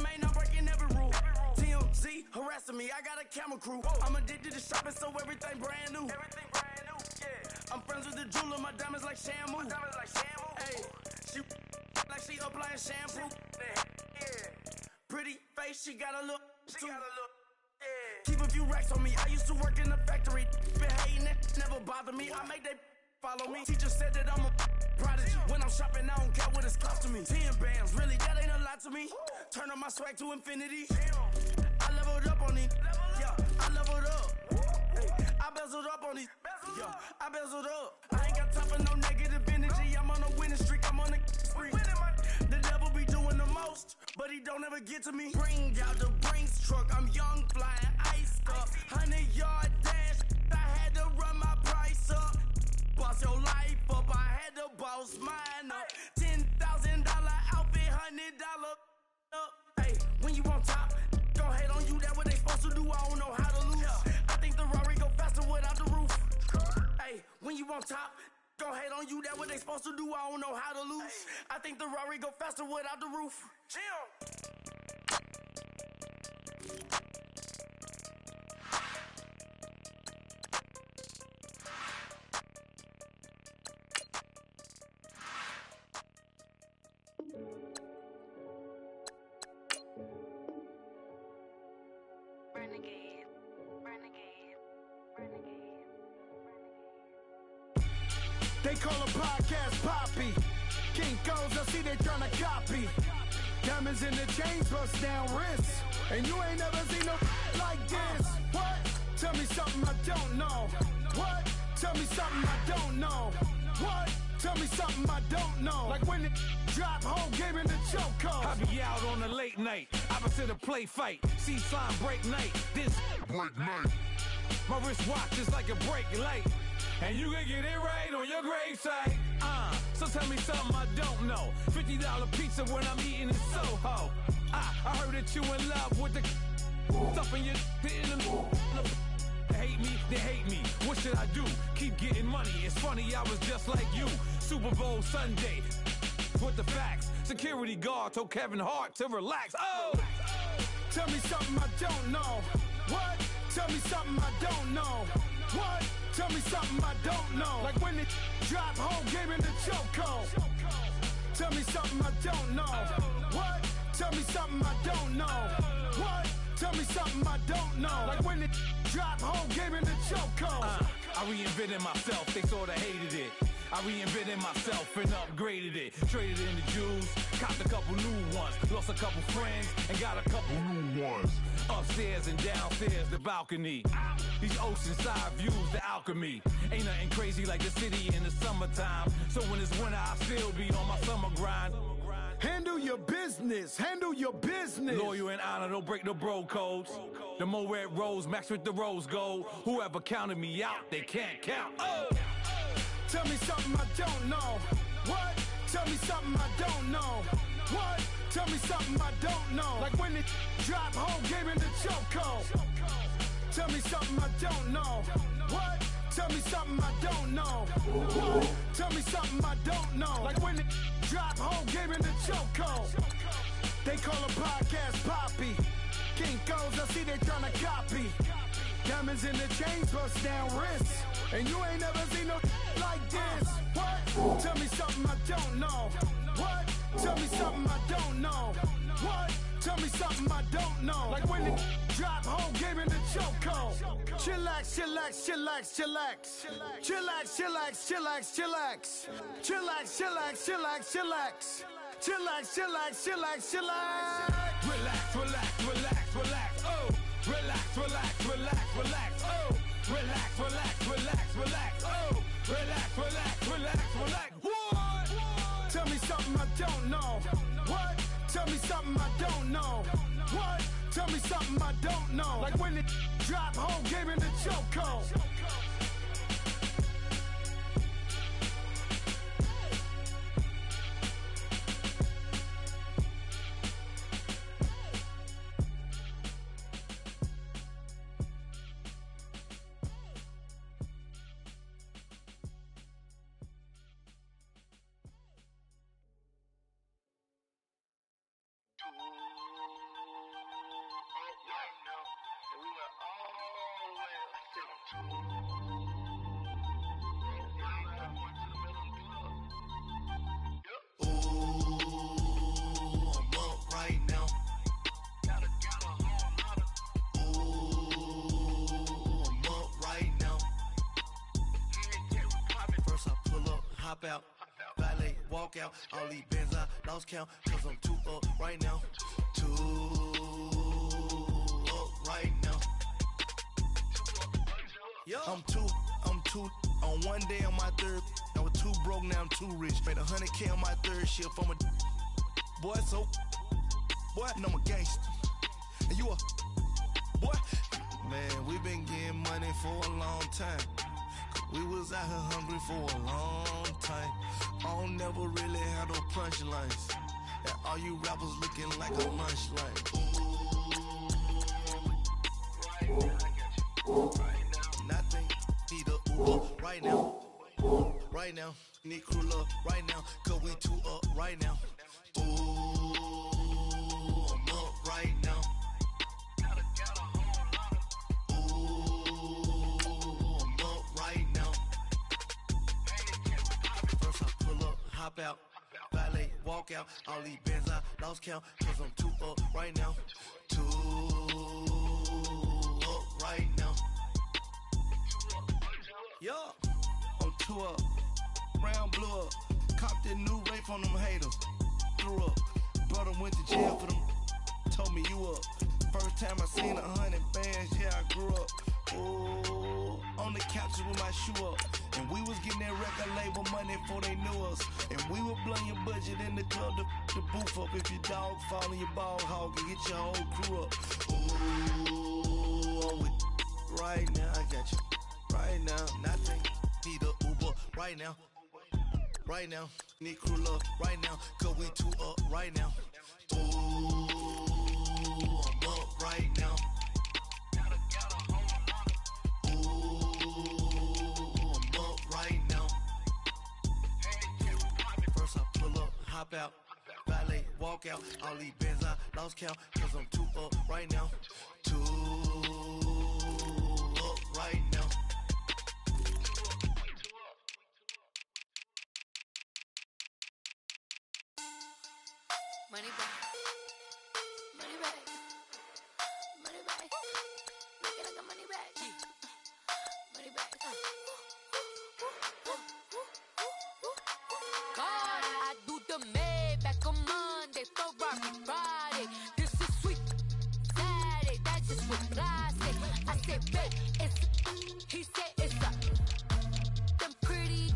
Man, I'm breaking every rule. TMZ harassing me, I got a camera crew. I'm addicted to shopping, so everything brand new. I'm friends with the jeweler, my diamonds like Shamu. Hey, she like she applying shampoo. Pretty face, she got a look. Keep a few racks on me. I used to work in the factory. Been hating it, never bother me. I make they follow me. Teacher said that I'm a prodigy. When I'm shopping, I don't care what it's costing me. 10 bands, really, that ain't a lot to me. Turn on my swag to infinity. I leveled up on these. Yeah, I leveled up. Hey, I bezeled up on these. Yeah, I bezeled up. I ain't got time for no negative energy. I'm on a winning streak. I'm on a spree. The devil be doing the most, but he don't ever get to me. Bring out the Brinks truck. I'm young, flying ice up. 100-yard dash. I had to run my price up. Boss your life up. I had to boss mine up. $10,000 outfit, $100 up. Hey, when you on top, go hate on you. That what they supposed to do. I don't know how to lose. I think the Rari go faster without the roof. Hey, when you on top, go hate on you. That what they supposed to do. I don't know how to lose. I think the Rari go faster without the roof. They call a podcast Poppy. Kinkos, I see they tryna copy. Diamonds in the chains, bust down wrists. And you ain't never seen no like this. What? Tell me something I don't know. What? Tell me something I don't know. What? Tell me something I don't know. Like when it drop, whole game in the chokehold. I be out on a late night, opposite a play fight. See slime break night, this break night. My wristwatch is like a brake light. And you can get it right on your gravesite. So tell me something I don't know. $50 pizza when I'm eating in Soho. I heard that you in love with the stuff in your hate me, they hate me. What should I do? Keep getting money. It's funny, I was just like you. Super Bowl Sunday with the facts. Security guard told Kevin Hart to relax. Oh! Tell me something I don't know. What? Tell me something I don't know. What? Tell me something I don't know. Like when it drop, whole game in the chokehold. Tell me something I don't know. What? Tell me something I don't know. What? Tell me something I don't know. Like when it drop, whole game in the chokehold. I reinvented myself, they sorta hated it. I reinvented myself and upgraded it. Traded in the Jews, copped a couple new ones. Lost a couple friends and got a couple new ones. Upstairs and downstairs, the balcony. These oceanside views, the alchemy. Ain't nothing crazy like the city in the summertime. So when it's winter, I still be on my summer grind. Handle your business, handle your business. Loyal and honor, don't break no bro codes. The more red rose, match with the rose gold. Whoever counted me out, they can't count. Oh! Tell me something I don't know. What? Tell me something I don't know. What? Tell me something I don't know. Like when it drop, whole game in the chokehold. Tell me something I don't know. What? Tell me something I don't know. What? Tell me something I don't know. Like when it drop, whole game in the chokehold. They call a podcast Poppy. Kinkos, I see they tryna copy. Diamonds in the chains, bust down wrists. And you ain't never seen no like this. What? Tell me something I don't know. What? Tell me something I don't know. What? Tell me something I don't know. Like when it drop, whole game in the chokehold. Chillax, chillax, chillax, chillax. Chillax, chillax, chillax, chillax. Chillax, chillax, chillax, chillax. Chillax, chillax, chillax, chillax. Relax, relax, relax, relax. Oh! Relax, relax, relax, relax. Oh! Relax, relax, relax, relax. Oh! Relax, relax, relax, relax. What? Tell me something I don't know. What? Tell me something I don't know. What? Tell me something I don't know. Like when it drop, whole game in the chokehold. Out, valet, walk out, all these bands I lost count, cause I'm too up right now, too up right now. I'm too, on one day on my third, I was too broke, now I'm too rich, made 100K on my third shift, I'm a boy, so, boy, and I'm a gangster, and you a, boy, man, we been getting money for a long time. We was out here hungry for a long time. I don't never really have no punchlines. And all you rappers looking like a lunch line. Ooh, nothing. Need a Uber right now. Right now. Need crew love right now. Cause we too up right now. Ooh, I'm up right now. Hop out, valet, walk out, all these bands I lost count, cause I'm too up right now, too up right now, yo, I'm too up, round, blew up. Copped that new rape on them haters. Threw up. Brother went to jail for them. Told me you up. First time I seen 100 bands, yeah, I grew up. Ooh, on the couches with my shoe up. And we was getting that record label money before they knew us. And we were blowing your budget in the club to boof up. If your dog fall in your ball hog and get your whole crew up. Ooh, I'm with right now, I got you. Right now, nothing. Need a Uber right now. Right now, need crew love right now. Cause we two up right now. Ooh, I'm up right now. Hop out, valet, walk out. All these bands I lost count, cause I'm too up right now. Too up right now. Money back. Money back. Money back. Make it like a money back. Money back. God, I do the Maybach on Monday, Ferrari Friday. This is sweet Saturday, that's just what I say. I say, babe, it's he said it's a them pretty.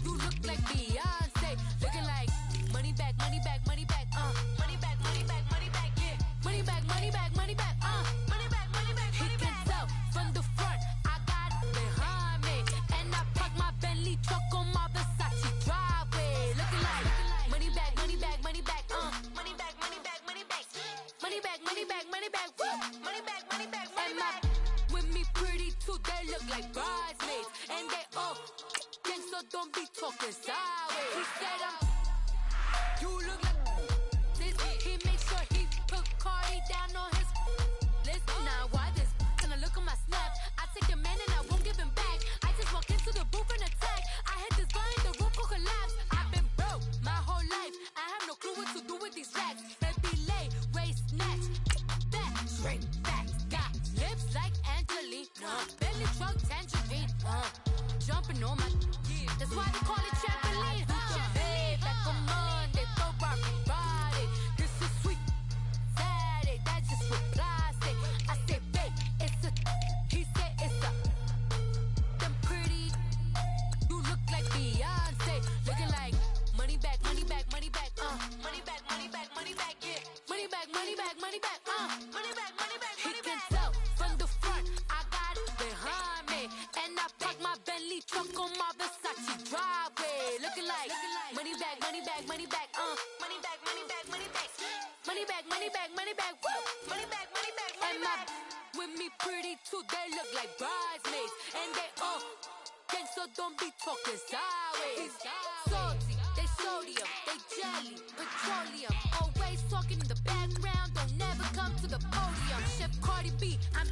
You look like Beyonce, looking like money back, money back, money back, money back, money back, money back, yeah, money back, money back, money back, money back, money back. He can tell from the front, I got it behind me, and I park my Bentley truck on my Versace driveway, looking like money back, money back, money back, money back, money back, money back, money back, money back, money back, money back, money back, money back. With me pretty too, they look like bridesmaids, and they all gang, so don't be talking sideways. He said you look like this. He makes sure he put Cardi down on his list. Now why this? Gonna look on my snap. I take your man and I won't give him back. I just walk into the booth and attack. I hit this line, the roof will collapse. I've been broke my whole life. I have no clue what to do with these racks. Baby lay, race snatch, back, straight back. Got lips like Angelina, belly truck tangerine, jumping on my. That's why they call it trampoline. Trampoline, back on Monday, Ferrari Friday. This is sweet Saturday, that's just what I say. I say, babe, it's a. He said it's a. Them pretty. You look like Beyonce, looking like money back, money back, money back, money back, money back, money back, yeah, money back, money back, money back, money back, money back. He can tell from the front, I got it behind me, and I park my Bentley truck on my Versace driveway, looking like money back, money back, money back, money back, money back, money back, money back, money back, money back, money back, money back, money back. With me pretty too, they look like bridesmaids, and they all gang, so don't be talking sideways. Salty, they sodium, they jelly, petroleum, always talking in the background, don't never come to the podium. Chef Cardi B, I'm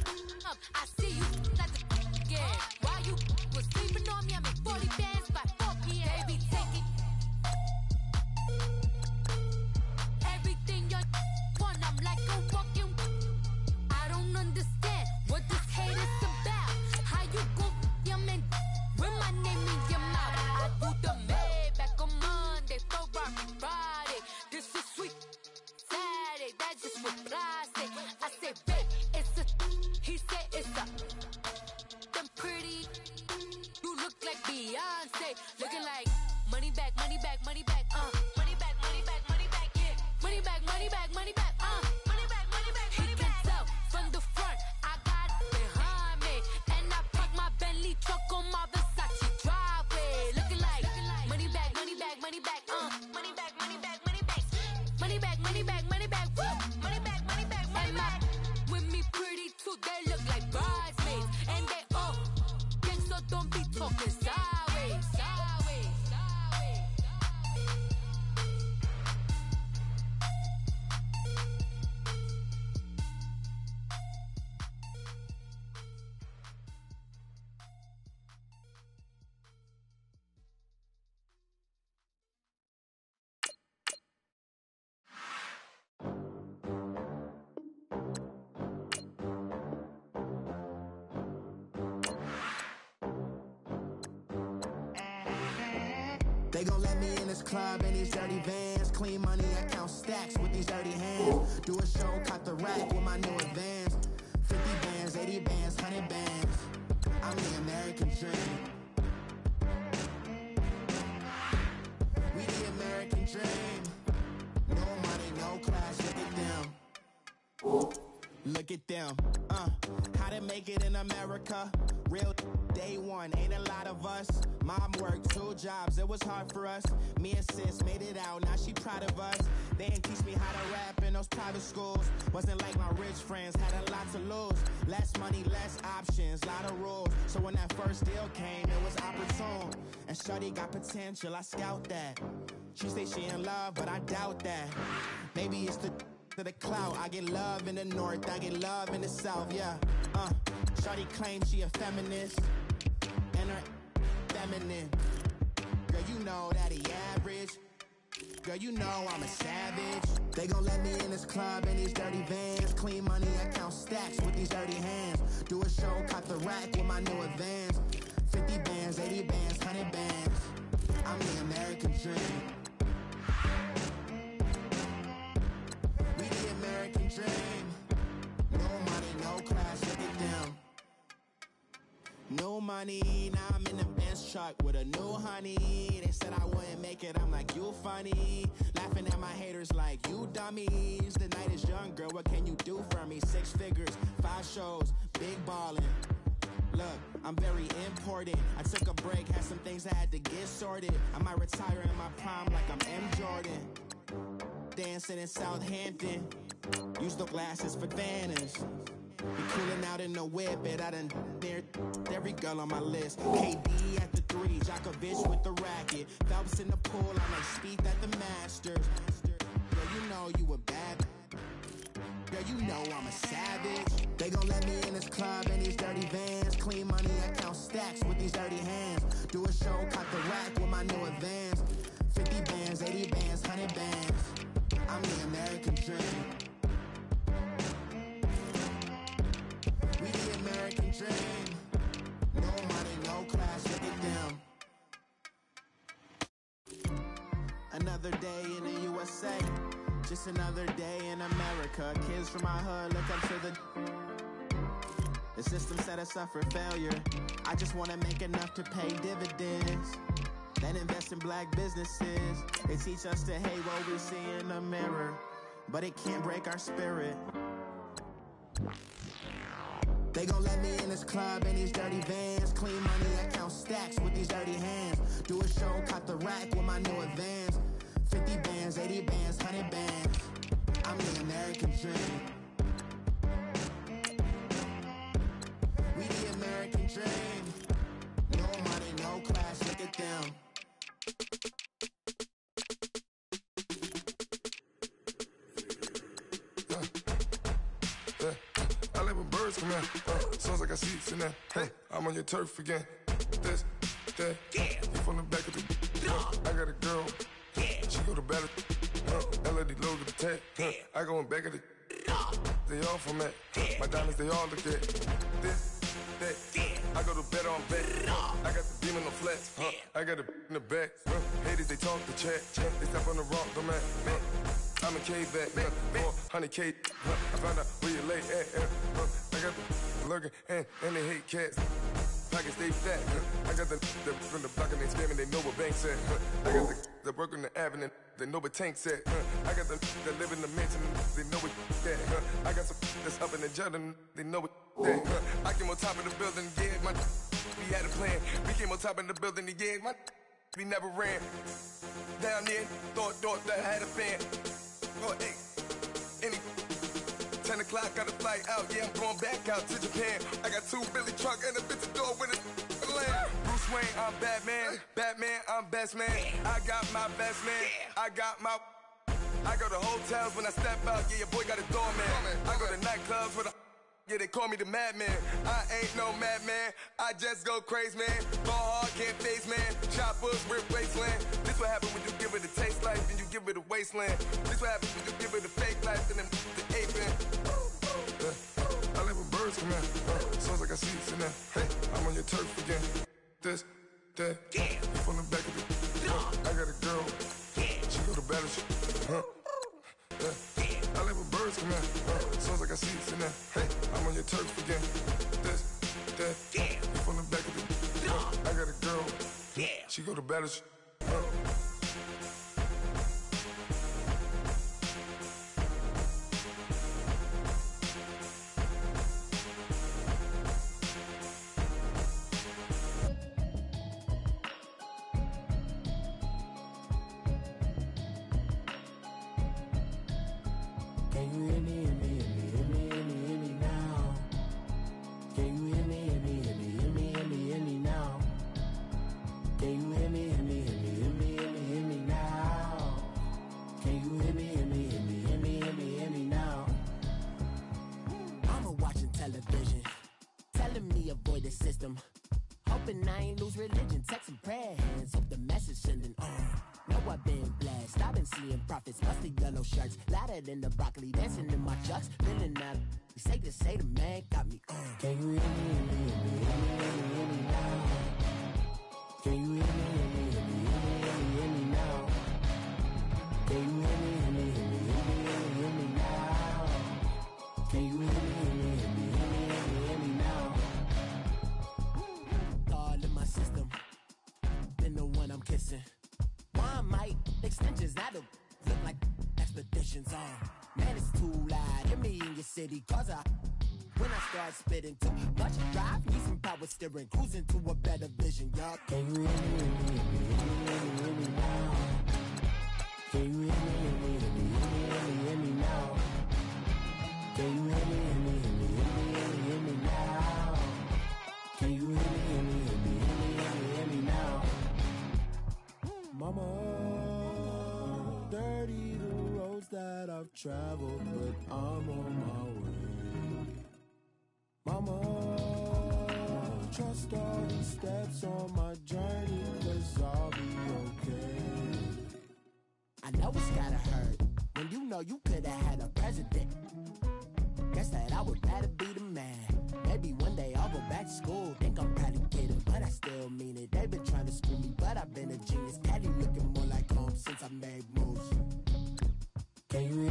up, I see you at the again. While you was sleeping on me, I make 40 bands by 4 p.m. Baby, take it. Everything you want, I'm like a walking. I don't understand what this hate is about. How you go, your man, with my name in your mouth. I do the Maybach on Monday, Ferrari Friday. This is sweet Saturday, that's just what I say. I say, babe, it's a. He said it's a. Them pretty. You look like Beyonce, looking like money back, money back, money back, money back, money back, money back, yeah, money back, money back, money back, money back, money back. He can tell from the front, I got it behind me, and I park my Bentley truck on my Versace driveway, looking like money back, money back, money back, money back, money back, money back, money back, money back, money back, money back, money back, money back. With me pretty too, they look like bridesmaids. They gon' let me in this club in these dirty vans. Clean money, I count stacks with these dirty hands. Do a show, caught the rack with my new advance. 50 bands, 80 bands, 100 bands. I'm the American dream. We the American dream. No money, no class, look at them. Look at them, how to make it in America. Real day one, ain't a lot of us. Mom worked 2 jobs, it was hard for us. Me and sis made it out, now she proud of us. They didn't teach me how to rap in those private schools. Wasn't like my rich friends, had a lot to lose. Less money, less options, lot of rules. So when that first deal came, it was opportune. And shorty got potential, I scout that. She say she in love, but I doubt that. Maybe it's to the clout. I get love in the north, I get love in the south, yeah. Shorty claims she a feminist, and her feminine. Girl, you know that he average. Girl, you know I'm a savage. They gon' let me in this club in these dirty vans. Clean money, I count stacks with these dirty hands. Do a show, caught the rack with my new advance. 50 bands, 80 bands, 100 bands. I'm the American dream. We the American dream. No money, no class, look at them. No money, now I'm in the Benz truck with a new honey. They said I wouldn't make it, I'm like, you funny. Laughing at my haters like, you dummies. The night is young, girl, what can you do for me? 6 figures, 5 shows, big ballin'. Look, I'm very important. I took a break, had some things I had to get sorted. I might retire in my prime like I'm M. Jordan. Dancing in Southampton. Use the glasses for banners. Be cooling out in the whip, and I done near every girl on my list. KD at the 3, Djokovic with the racket. Phelps in the pool, I'm like Speed at the Masters. Girl, you know you a bad. Girl, you know I'm a savage. They gon' let me in this club in these dirty vans. Clean money, I count stacks with these dirty hands. Do a show, caught the rack with my new advance. 50 bands, 80 bands, 100 bands. I'm the American dream. We the American dream. No money, no class, look at them. Another day in the USA. Just another day in America. Kids from my hood look up to the system set us up for failure. I just want to make enough to pay dividends. Then invest in black businesses. They teach us to hate what we see in the mirror, but it can't break our spirit. They gon' let me in this club in these dirty vans. Clean money, I count stacks with these dirty hands. Do a show, caught the rack with my new advance. 50 bands, 80 bands, 100 bands. I'm the American dream. We the American dream. No money, no class, look at them. I like when birds come in. Sounds like I see in there. Hey, I'm on your turf again. This, that, you from the back of the. I got a girl. She go to battle. LED logo the tag. I go in back of the. They all from that. My diamonds, they all look at. This, that. I go to bed on bed. I got the beam in the flat. I got it in the back. Haters, they talk the chat. They step on the rock, the man. I'm a K-back, 400K. I found out where you lay at. I got the lurking and they hate cats. Pockets stay fat. I got the from the block and they scamming, they know what banks at. I got the work on the avenue, they know what tanks at. I got the that live in the mansion, they know what that. I got some that's up in the Jordan, they know what that. I came on top of the building, yeah, my we had a plan. We came on top of the building, yeah, my we never ran. Down there, thought that I had a fan. Oh, hey, any 10 o'clock, got a flight out. Yeah, I'm going back out to Japan. I got 2 Billy truck and a bitch door with a land. Bruce Wayne, I'm Batman. Batman, I'm best man. I got my best man. I got my. I go to hotels when I step out. Yeah, your boy got a doorman. I go to nightclubs with a. Yeah, they call me the madman. I ain't no madman. I just go crazy, man. Ball hard, can't face, man. Choppers, rip wasteland. This what happen when you give it a taste life and you give it a wasteland. This what happen when you give it a fake life and then the ape in. I live with birds come in. Sounds like I see in there. Hey, I'm on your turf again. This, that, you from the back of the. I in there. Hey, I'm on your turf again. This, that, yeah. From the back of the I got a girl. Yeah. She go to battle. In the broccoli, dancing in my chucks, feeling that. Say the man got me on. Can you hear me, hear me now? Can you hear me, hear me now? Can you hear me, hear me now? Can you hear me, hear me now? All in my system, been the one I'm kissing. One mic extensions that'll look like expeditions on. Man, it's too loud. Hear me in your city, cause when I start spitting too much drive, need some power steering, cruising to a better vision, y'all. Can you hear me, hear me now? Can you hear me, hear me now? Can you hear me, hear me now? Can you hear me, hear me now? Mama, dirty the roads that I've traveled, but I'm on my way. Mama, trust all the steps on my journey, cause I'll be okay. I know it's gotta hurt when you know you could've had a president. Guess that I would rather be the man. Maybe one day I'll go back to school. Think I'm probably kidding, but I still mean it. They've been trying to screw me, but I've been a genius. Caddy looking more like home since I made moves. Can you hear me,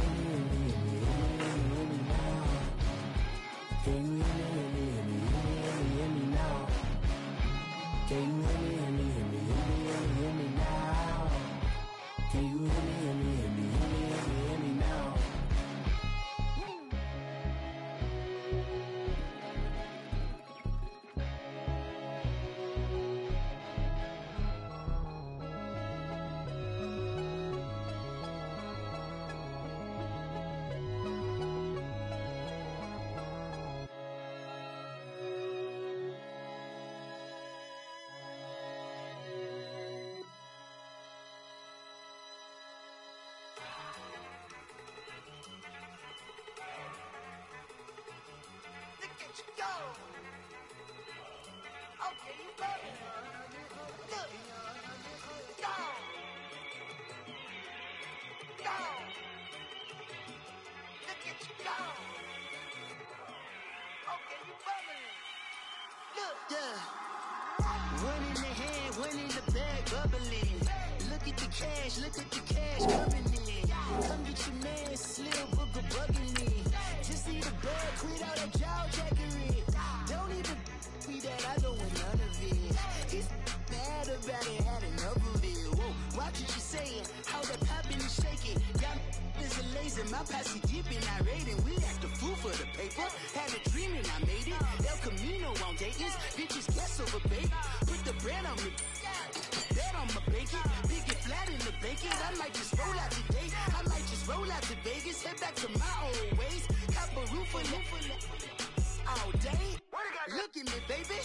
hear me now? Can you hear me, hear me now? Can you hear me, hear me now? Can you hear me, hear me now? Look at the cash coming in. Come get your man, Slim Booker bugging me. Just need a bag, quit all that jaw jackery. Don't even be that, I don't want none of it. He's bad about it, had enough of it. Whoa, watch what you saying, how that poppin' and shaking. Got is a laser, my posse deep and I raiding. We act a fool for the paper. Had a dream and I made it. El Camino on Dayton's, bitches guess over baby. Put the bread on me. Bet on my bacon, big and flat in the bacon. I might just roll out today. I might just roll out to Vegas, head back to my old ways. Cop a roof for all day. Look at me, baby.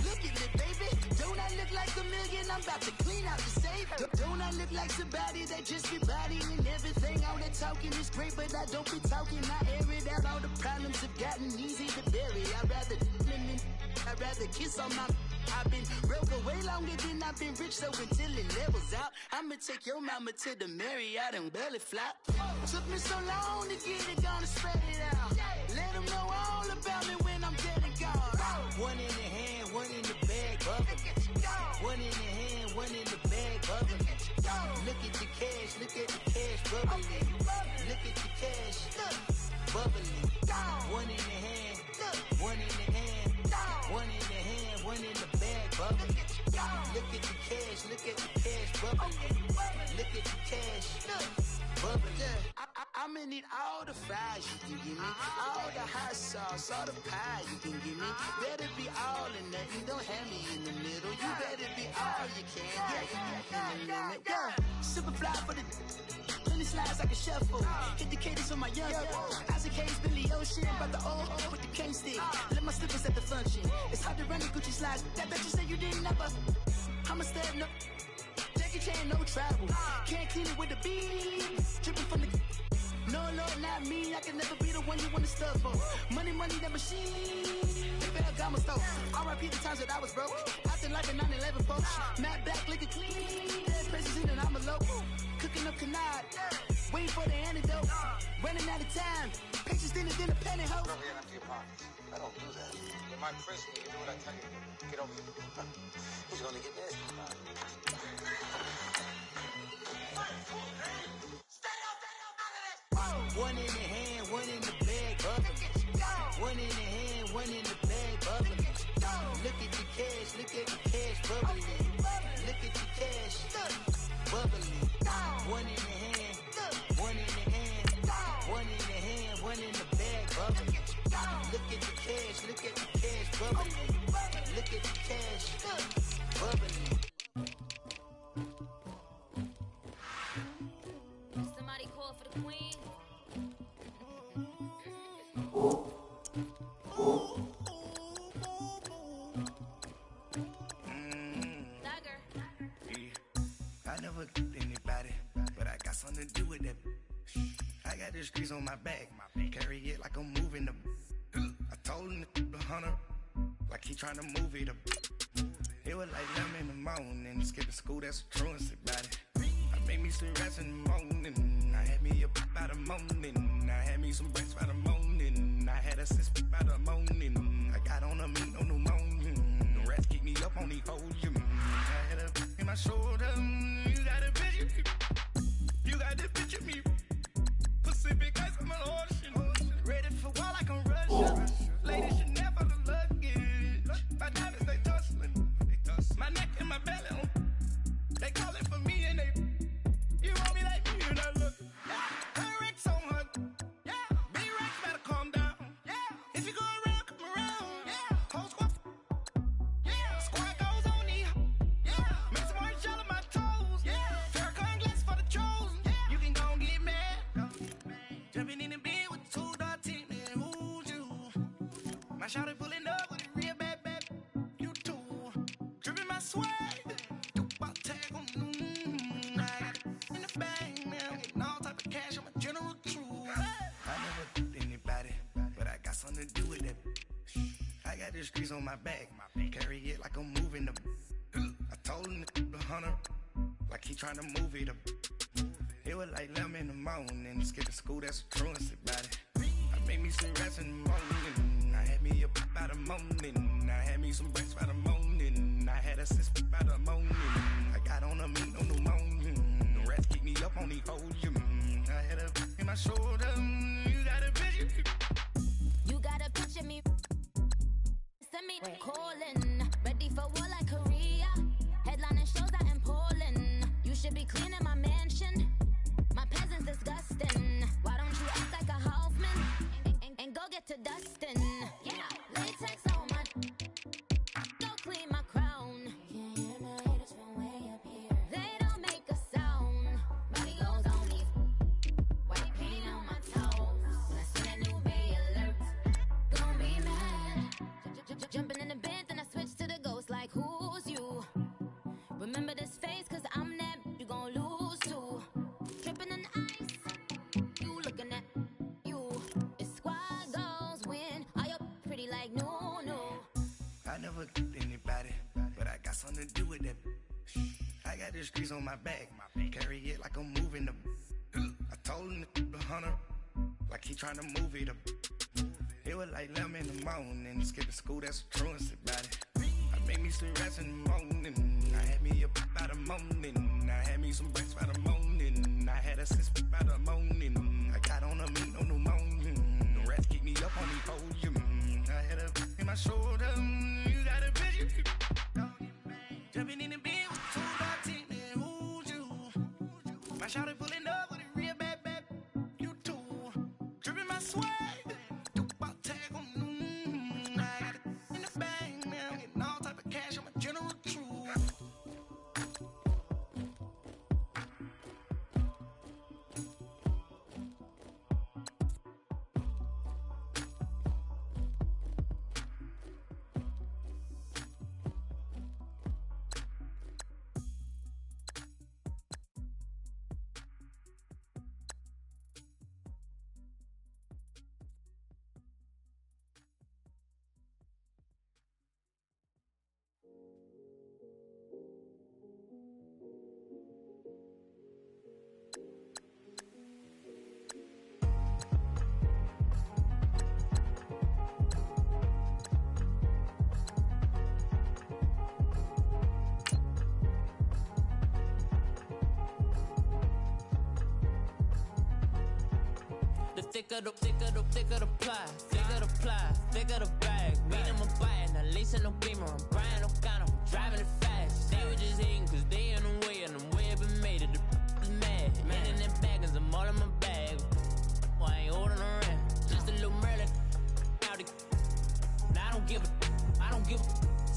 Look at me, baby. Don't I look like $1 million? I'm about to clean out the safe. Don't I look like somebody that just be bodying everything? All that talking is great, but I don't be talking. I air it out. All the problems have gotten easy to bury. I'd rather kiss on my. I've been broke way longer than I've been rich, so until it levels out, I'ma take your mama to the Marriott and belly flop. Took me so long to get it, gonna spread it out. Let them know all about me when I'm dead and gone. One in the hand, one in the bag, bubbling. One in the hand, one in the bag, bubbling. Look at the cash, bubbling. Look at the cash, bubbling. One in look at the cash bubbling. Look at the cash bubbling. I'ma need all the fries you can give me, all the hot sauce, all the pie you can give me. Better be all in nothing, don't have me in the middle. You better be all you can, yeah. Super fly for the plenty slides like a shuffle. Hit the cadence on my young Isaac Hayes, Billy Ocean, about the old with the cane stick. Let my slippers at the function. It's hard to run the Gucci slides. That bet you say you didn't never. I'm a stud, no Jackie Chan, no travel. Can't clean it with the beat. Dripping from the. No, not me. I can never be the one you want to stuff for. Money, that machine. If I got my stuff. R.I.P. the times that I was broke. Acting like a 9/11 folks. Matte black, liquor clean. Dead presses in and I'm a local. Cooking up canard. Waiting for the antidote. Running out of time. Patience thinner than a penny hoe. Over here and empty your pockets. I don't do that. You might press me. You do what I tell you. Get over here. He's gonna get nasty. One in the hand, one in the bag, bubbling. One in the hand, one in the bag, bubbling. Look at the cash, bubbling. Look at the cash, bubbling. One in the hand, one in the hand, one in the hand, one in the bag, bubbling. Look at the cash, bubbling. Look at the cash, bubbling. Somebody call for the queen. I never did anybody, but I got something to do with that. I got the streets on my back, carry it like I'm moving them. I told him the hunter, like he trying to move it up. It was like 11 in the morning, skipping school, that's a truancy about it. I made me some rest in the morning, I had me up by the morning. I had me some breaks by the morning, I had a sis by the morning. I got on a meat on the morning, the rats keep me up on the whole gym. I had a in my shoulder, you got a picture, you got the picture me. Pacific ice, I'm an ocean, ready for war like I'm Russia. Ladies should never the luggage, my diamonds they tussling, my neck and my belly, they calling for me and they, you want me like me and I look, her Rex on her, big Rex better calm down, if you go around, come around, whole squad, squad goes on me, make some orange gel on my toes, Farrakhan glass for the trolls, you can go and get mad, jumping in the bed with 2 dark teeth, man, who's you, my shawty pulling up with a real bad, you too, dripping my swag, something to do with that. I got the streets on my back, carry it like I'm moving them. I told him the hunter, like he trying to move it up. It was like 11 in the morning, skipping school, that's a truancy about it. I made me some rest in the morning, I had me up by the morning. I had me some breaks by the morning, I had a sis by the morning. I got on a meat on the morning, the rats keep me up on the whole gym. I had a in my shoulder, you got a picture. You gotta picture me. Send me calling. Ready for war like Korea. Headlining shows out in Poland. You should be cleaning my mansion. My peasants disgusting. Why don't you act like a Hoffman and go get to dustin'? Yeah, latex on my. Go clean my crown. Can't hear my haters from way up here. They don't make a sound. Body goes on me. White paint on my toes. When I see that new Bay alert. Jumping in the bed, then I switch to the ghost like who's you? Remember this face, cause I'm that you gon' lose too. Tripping in ice, you looking at you. It's squad goals win, are you pretty like no? I never did anybody, but I got something to do with that. I got the streets on my back, carry it like I'm moving them. I told him the hunter, like he trying to move it up. It was like 11 in the morning, skipping school, that's a truancy about it. I made me some rest in the morning, I had me up by the morning. I had me some breaks by the morning, I had a sis by the morning. I got on a meat on the morning, the rats keep me up on the whole gym. I had a in my shoulder, you got a picture, jumping in the bed with 2 dark teeth. The thicker the pie, thicker the ply, thicker the bag. Meet them a bite, now lacing no beamer, I'm buying no counter, I'm driving it fast. They were just hating cause they in the way, and the way I've been made it, the is mad. Man in that bag, cause I'm all in my bag. Well, I ain't holding around, just a little Merlin. Now I don't give a.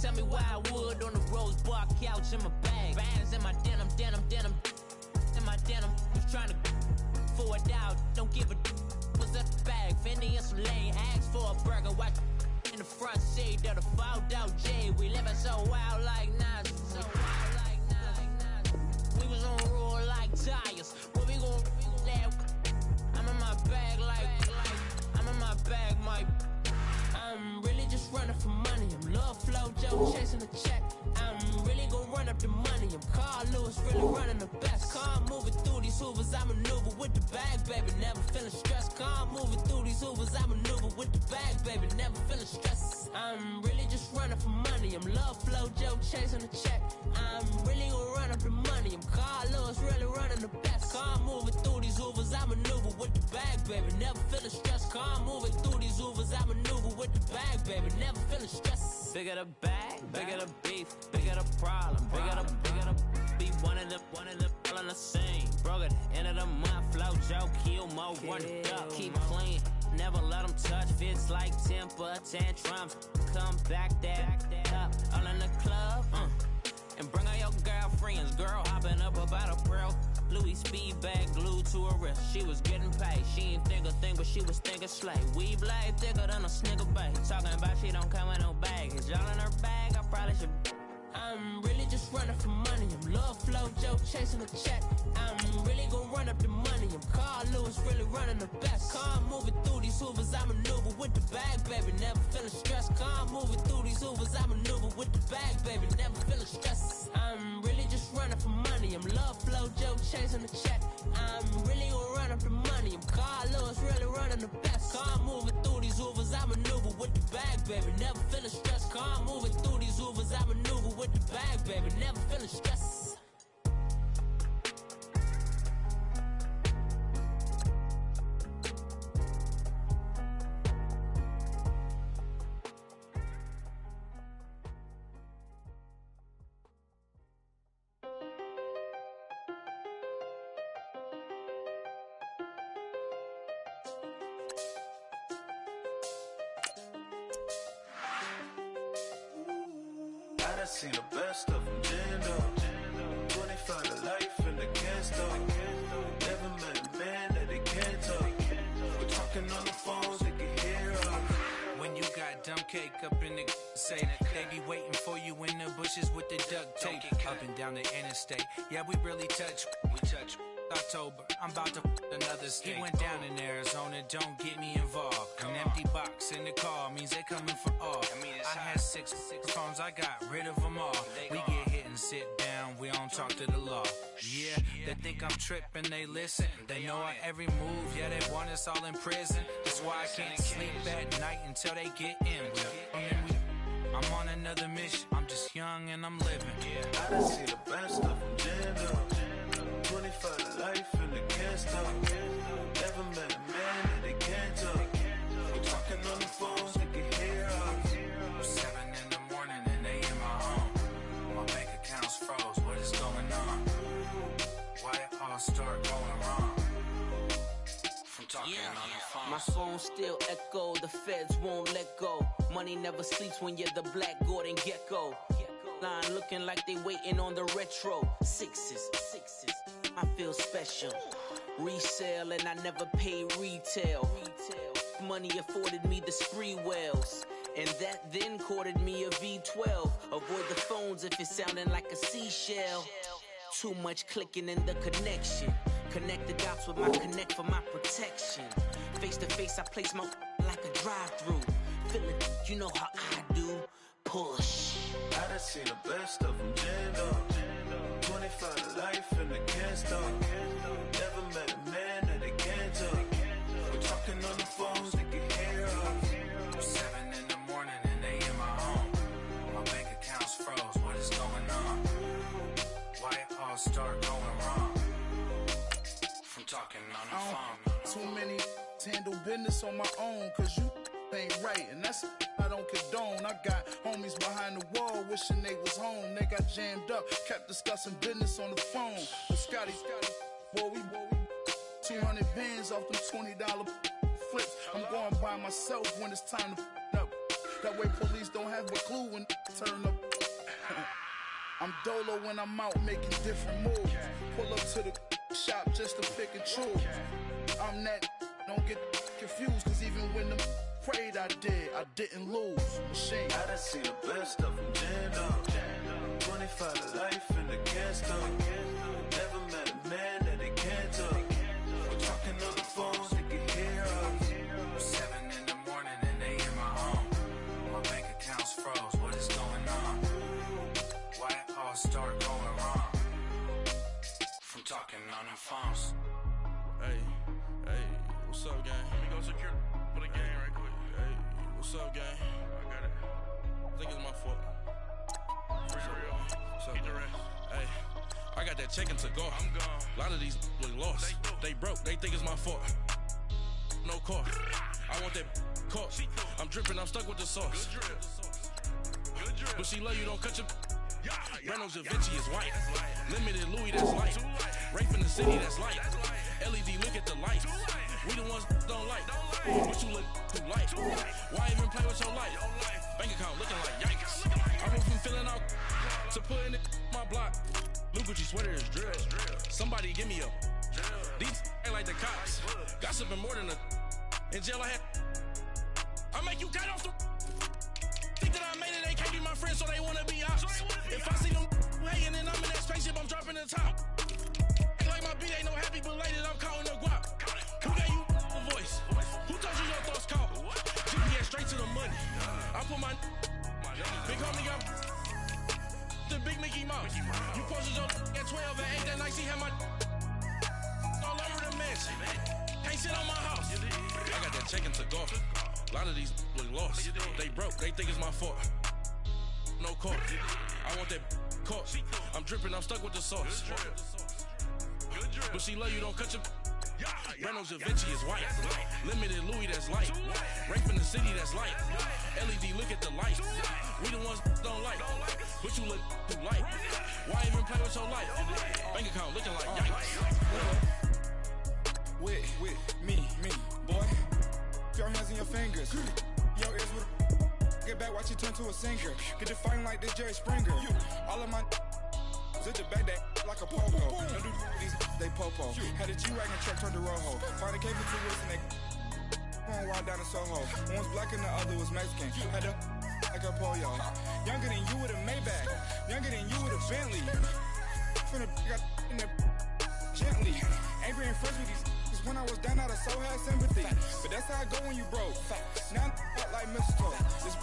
Tell me why I would on the rose bar couch in my bag. Bands in my denim. In my denim, just trying to forward out. Don't give a. Was up the bag, Fendi and some lane. Asked for a burger, watch in the front seat of the fouled out J. We living so wild like Nas. We was on roll like tires. Where we gon' that? I'm in my bag like I'm in my bag, Mike. I'm really just running for money. I'm Love Flow Joe chasing the check. I'm really gon' run up the money. I'm Carl Lewis, really running the best. Car moving through these hoovers, I maneuver with the bag, baby. Never feeling stressed. Car moving through these hoovers, I maneuver with the bag, baby. Never feeling stressed. I'm really just running for money. I'm Love Flow Joe chasing the check. I'm really gon' run up the money. I'm Carl Lewis, really running the best. Car moving through these hoovers, I maneuver with the bag, baby. Never feeling stressed. Car moving through these hoovers, I maneuver with the bag, baby. Never feeling stressed. Bigger the bag, bigger the beef, bigger the problem, bigger the be one of the all on the same. Broke at the end of the month, Flow Joe, kill more, one duck, keep clean. Never let them touch, fits like temper tantrums. Come back that up, all in the club, and bring all your girlfriends. Girl hopping up about a pearl. Louis speed bag glued to her wrist. She was getting paid. She ain't think a thing, but she was thinking slay. We blade thicker than a snicker bag. Talking about she don't come with no baggage. Y'all in her bag, I probably should. I'm really just running for money. I'm Love Flow Joe chasing the check. I'm really gon' run up the money. I'm Carl Lewis, really running the best. Car moving through these hoovers, I maneuver with the bag, baby. Never feeling stressed. Car moving through these hoovers, I maneuver with the bag, baby. Never feeling stressed. I'm really just running for money. I'm Love Flow Joe chasing the check. I'm really gon' run up the money. I'm Carl Lewis, really running the best. Car moving through these hoovers, I maneuver with the bag, baby. Never feeling stressed. Car moving through these hoovers, I maneuver with the bag, baby. Never feeling stressed. I seen the best of them, Jando. 25 to life in the cansto. Never met a man that they can't talk. We're talking on the phones, they can hear us. When you got dumb cake up in the say that they be waiting for you in the bushes with the duct tape up and down the interstate. Yeah, we really touch. We touch. October, I'm about to another state. He went down in Arizona, don't get me involved. An empty box in the car means they coming for all. I had six phones, I got rid of them all. We get hit and sit down, we don't talk to the law. Yeah, they think I'm tripping, they listen. They know our every move, yeah, they want us all in prison. That's why I can't sleep at night until they get in. I'm on another mission, I'm just young and I'm living. I done see the best of them, Jando. 25 to life in the can't stop. Never met a man that they can't talk. We're talking on the phones, they can hear us. 7 in the morning and they in my home. My bank account's froze, what is going on? Why it all start going wrong? From talking on the phone. My phone still echo, the feds won't let go. Money never sleeps when you're the Black Gordon Gecko. Line looking like they waiting on the retro. Sixes, I feel special. Resale and I never pay retail. Money afforded me the spree wells. And that then courted me a V12. Avoid the phones if it's sounding like a seashell. Too much clicking in the connection. Connect the dots with my connect for my protection. Face to face I place my like a drive-through. Feel it, you know how I do. Push. I done seen the best of them, Jando. 25 to life in the can't stop. Never met a man that they can't talk. We're talking on the phones, they can hear us. 7 in the morning and they in my home. My bank account's froze, what is going on? Why it all start going wrong? From talking on the phone. Too many 10 business on my own, cause you ain't right, and that's I don't condone. I got homies behind the wall wishing they was home. They got jammed up, kept discussing business on the phone. But Scotty, boy, we 200 bands off them $20 flips. I'm going by myself when it's time to up. That way police don't have a clue when turn up. I'm dolo when I'm out making different moves. Pull up to the shop just to pick and choose. I'm that, don't get confused, cause even when them prayed I didn't lose. Machine. I done seen the best of them jammed up. 25 to life in the gas tank. Never met a man that they can't talk. We're talking on the phones, they can hear us. 7 in the morning and they in my home. My bank account's froze, what is going on? Why it all start going wrong? From talking on the phones. Hey, what's up, gang? Let me go secure for the game right quick. Hey, what's up, gang? I got it. I think it's my fault. For real. What's up, Keep the rest. Hey, I got that check to go. I'm gone. A lot of these look lost. They broke. They think it's my fault. No car. I want that car. I'm dripping. I'm stuck with the sauce. Good drip. But she love you. Don't cut your. Reynolds Da Vinci is white. Limited Louis, that's light. Rape in the city, that's light. LED, look at the lights. We the ones don't like. But you look too light. Why even play with your life? Bank account looking like yikes. I went from filling out to putting it my block. Blue Gucci sweater is drill. Somebody give me a. These ain't like the cops. Gossiping more than a. In jail I had. I make you cut off the. Think that I made it, they can't be my friends, so they wanna be ops. If I see them hanging and I'm in that spaceship, I'm dropping the top. Ain't like my beat ain't no happy belated, I'm counting the guap. Who gave you a voice? Who told you your thoughts count? GPS straight to the money. I put my big homie got the big Mickey Mouse. You posted your at 12 and 8 that night, she had my all over the mansion. Can't sit on my house. I got that chicken to go. A lot of these look lost. They broke. They think it's my fault. No car. I want that car. I'm dripping. I'm stuck with the sauce. But she love you. Don't cut your. Reynolds Da Vinci is white. Limited Louis, that's light. Rape in the city, that's light. LED, look at the lights. We the ones don't like. But you look too light. Why even play with your life? Bank account looking like yikes. With me, boy. Your hands and your fingers. Your ears with get back, watch you turn to a singer. Get it fighting like this Jerry Springer. All of my zip the back that like a pogo. Don't do these they popo. Had a G-Wagon truck turned to Rojo. Find a cable 2 weeks and they going wild down in Soho. One was black and the other was Mexican. Had a like a pollo. Younger than you with a Maybach. Younger than you with a Bentley. From the got in the gently. Angry and fresh with these. When I was down out, I so had sympathy. But that's how I go when you broke. Now I'm like mistletoe. This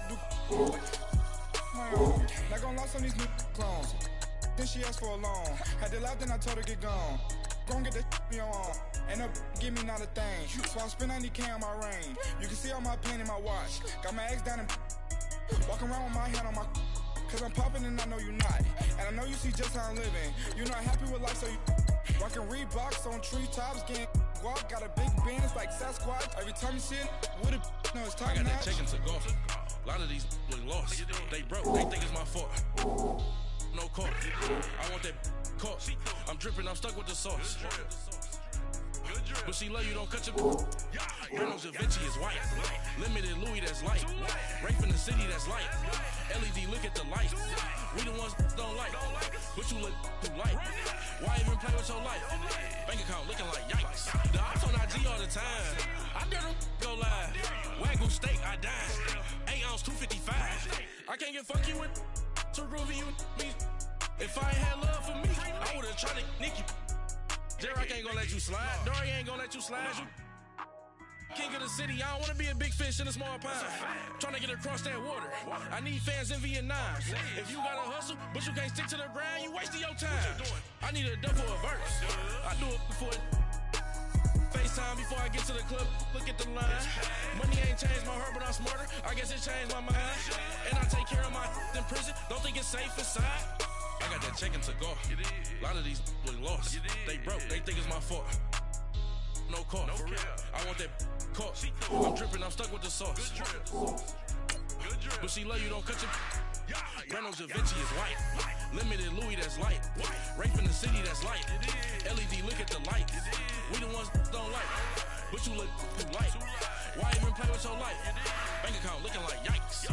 do my own. Not gonna lost on these new clones. Then she asked for a loan. Had to laugh, then I told her get gone. Gon' get that me on. Ain't no give me not a thing. So I spend 90K on my ring. You can see all my pain in my watch. Got my ex down and walking around with my hand on my. Cause I'm popping and I know you not. And I know you see just how I'm living. You're not happy with life, so you. Rockin' Reeboks on treetops, getting guap, got a big Benz like Sasquatch. Every time you see it, with a no, it's top I got notch. that chicken to go. A lot of these look lost. They broke. They think it's my fault. No car. I want that car. I'm dripping. I'm stuck with the sauce. But she love you. Don't cut your. Reynolds Da Vinci is white. Limited Louis, that's light. Rape in the city, that's light. LED, look at the lights. We the ones don't like. But you look too light. Why even play with your life? Bank account looking like yikes. The ops on IG all the time. I dare them go live. Wagyu steak, I dine. 8 ounce, 255. I can't get fuck you with too groovy you me. If I ain't had love for me, I would've tried to nick you. J-Rock ain't gonna let you slide. Dory ain't gonna let you slide. You king of the city, I don't wanna be a big fish in a small pond. Trying to get across that water. I need fans in Vietnam. If you gotta hustle, but you can't stick to the grind, you wasting your time. I need a dub for a verse. I do it before FaceTime before I get to the club. Look at the line. Money ain't changed my heart, but I'm smarter. I guess it changed my mind. And I take care of my in prison. Don't think it's safe inside. I got that chicken to go. A lot of these look lost. They broke. They think it's my fault. no car. For real. I want that caught. I'm dripping, I'm stuck with the sauce. But she love you, don't cut your. Brando Da Vinci is white. Limited Louis, that's light. Rape in the city, that's light. LED, look at the light. We the ones don't like. But you look too light. Why even play with your life? Bank account looking like yikes.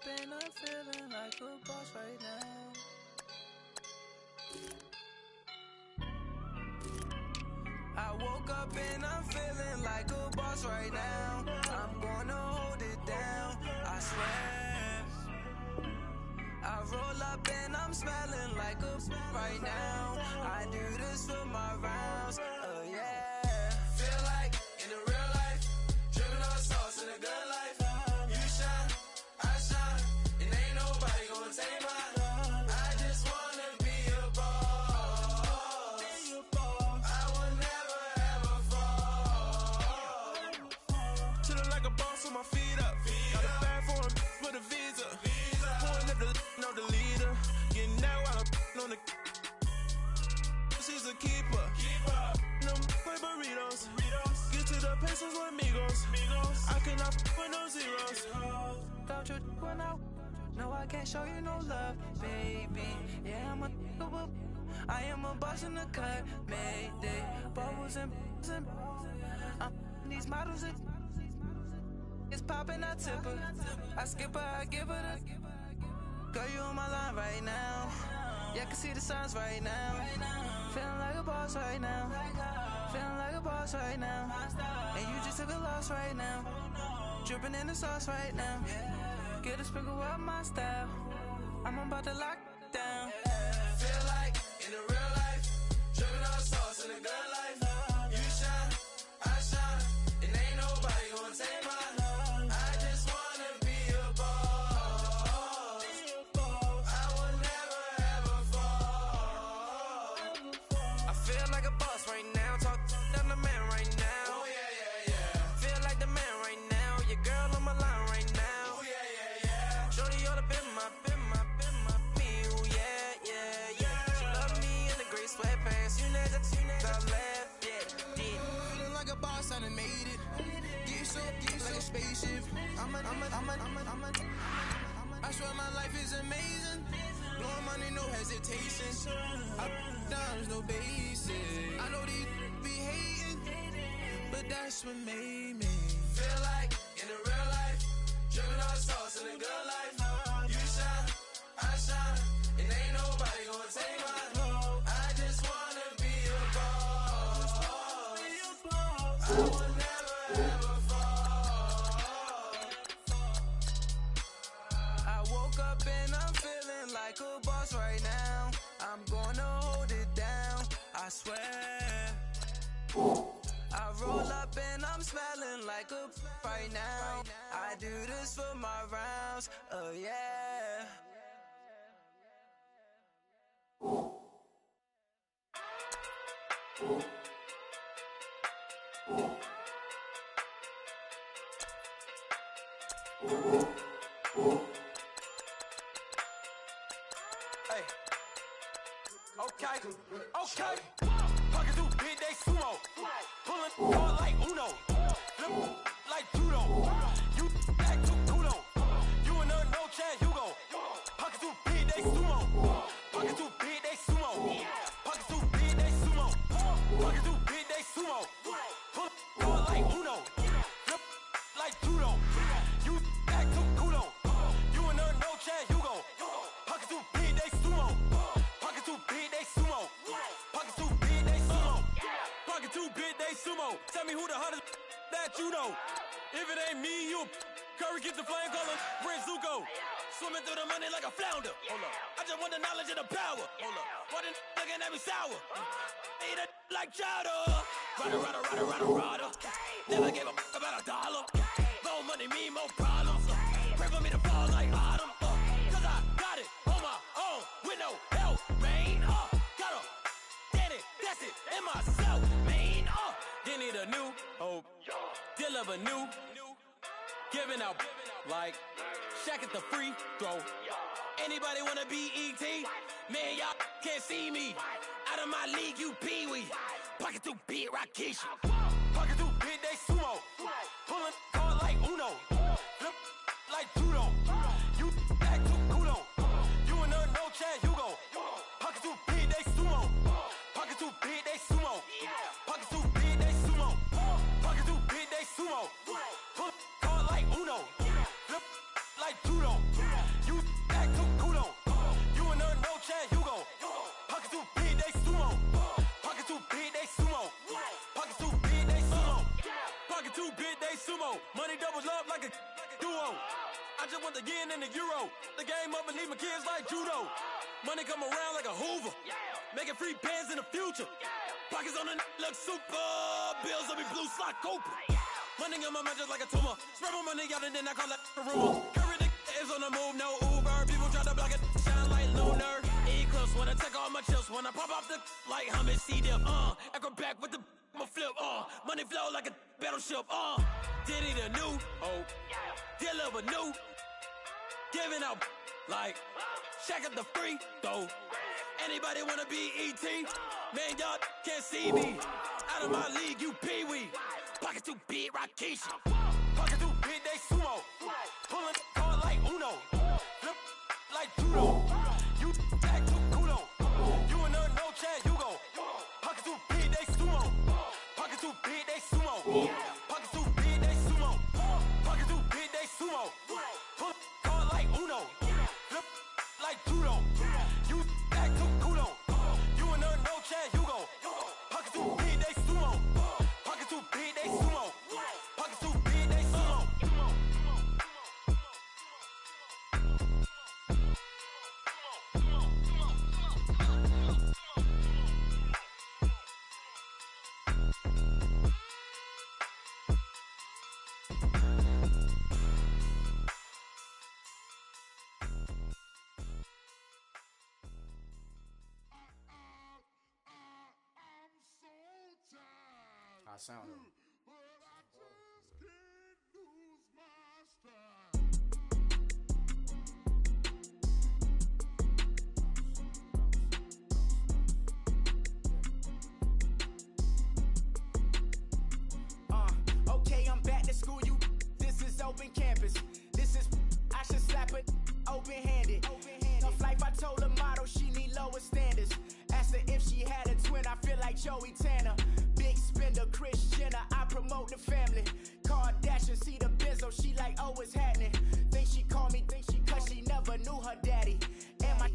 And I'm feeling like a boss right now. I woke up and I'm feeling like a boss right now. I'm gonna hold it down, I swear. I roll up and I'm smelling like a right now. I do this for my rounds, yeah. Feel like in the real life, dripping on sauce in a good life. You shine, I shine, and ain't nobody gonna take mine. I just wanna be a boss. I will never ever fall. Chillin' like a boss with my feet up. Got a bag for him with a visa. Pulling up the no the leader. Getting that while I'm on the. She's a keeper. No play burritos. Get to the pesos with amigos. I cannot with no zeros. Don't you when no, I can't show you no love, baby. Yeah, I am a boss in the cut, Mayday. Bubbles and these models, it's popping, I tip her. I skip her, I give her the. Girl, you on my line right now. Yeah, I can see the signs right now. Feeling like a boss right now. Feeling like a boss right now. And you just took a loss right now. Dripping in the sauce right now. Get a sprinkle up my style. I'm about to lock down. Feel like in the real life, dripping on sauce in a good life. You shine, I shine, and ain't nobody gonna take mine. I just wanna be a boss. I will never ever fall. I feel like a boss right now. Talk to the man right now. Oh yeah, yeah, yeah. Feel like the man right now. Your girl on my line right now. Oh yeah, yeah, yeah. Shorty all up in my me. Oh yeah, yeah, yeah. She love me in the gray sweatpants. You know that left, yeah. Feeling like a boss, I done made it. Get so like a spaceship. I swear my life is amazing. Blowing money, no hesitation. Up, downs, no basic. I know these be hating, but that's what made me. Feel like in the real life, dripping on sauce in a good life. You shine, I shine, and ain't nobody gonna take mine. I just wanna be a boss. I will never ever fall. I woke up and I'm feeling like a boss right now. I'm gonna hold it down, I swear. I roll up and I'm smelling like a right now. I do this for my rounds, yeah. Hey. Okay. Pockets too big, they sumo. Pulling hard like Uno. Flip like judo. You back to kudo. You in a no chance, you go. Pockets too big, they sumo. Pockets too big, they sumo. Pockets too big, they sumo. Pockets too big, they sumo. Pull hard like Uno. Flip like judo. You back to kudo. You in a no chance, you go. Pockets too big, they sumo. Pockets too big, they sumo. Pockets too big, they sumo. Pockets too big, they sumo. Tell me who the hottest that you know. If it ain't me, you Curry keep the flame calling Prince Zuko. Swimming through the money like a flounder. Hold up. I I just want the knowledge and the power. Hold up. What a looking at me sour. Eat it like chowder. Rada. Never gave a fuck about a dollar. More money mean more problems. Pray for me to fall like autumn. Cause I got it on my own with no help, man. Gotta get it, that's it, in myself, man. They need a new hope. Deliver new. Giving out like Shaq at the free throw. Anybody wanna be E.T.? Man, y'all can't see me. Out of my league, you pee-wee. Pocket too big, Rakishi. Pocket too big, they sumo. Pulling card like Uno. Flip like judo. You act too kudo. You and her, no chance, you go. Pocket too big, they sumo. Pocket too big, they sumo. Pocket too big, they sumo. Pocket too big, they sumo. Pull card like Uno. Flip like judo. You act too kudo. You and her, no chance, you go. Pocket too big, they sumo. Pocket too big, they sumo. Pocket too big, they sumo. Pocket too big, they sumo. Money doubles up like a duo. I just want the yen and the euro. The game up and leave my kids like judo. Money come around like a Hoover. Making free bands in the future. Pockets on the look super. Bills will be blue slot Cooper. Money in my mind just like a tumor. Spread my money out and then I call that a rumor. Curry the is on the move, no Uber. People try to block it, shine like lunar. Eclipse when I take all my chips. When I pop off the like Hummus C-dip. Echo back with the my flip. Money flow like a battleship. Diddy the new hope. Deliver new. Giving out like Shaq at the free throw. Anybody wanna be E.T.? Man, y'all can't see me. Out of my league, you pee-wee. Pocket too big, Rakishi. Pocket too big, they sumo. Pulling card like Uno. Flip like judo. You act too kudo. You and her, no chance, you go. Pocket too big, they sumo. Pocket too big, they sumo. Pocket too big, they sumo. Pocket too big, they sumo. Pull card like Uno. Flip like judo. You act too kudo. You and her, no chance, you go. Pocket too big, they sumo. Pocket too big, they sumo. Pocket too big, they sumo. I sound it. Okay, I'm back to school, you. This is open campus. This is, I should slap it open-handed. Tough life, I told her motto, she need lower standards. Asked her if she had a twin, I feel like Joey Tanner. Big spender, Kris Jenner, I promote the family. Kardashian, see the Benzo, she like, oh, it's happening. Think she called me, cause she never knew her daddy. And my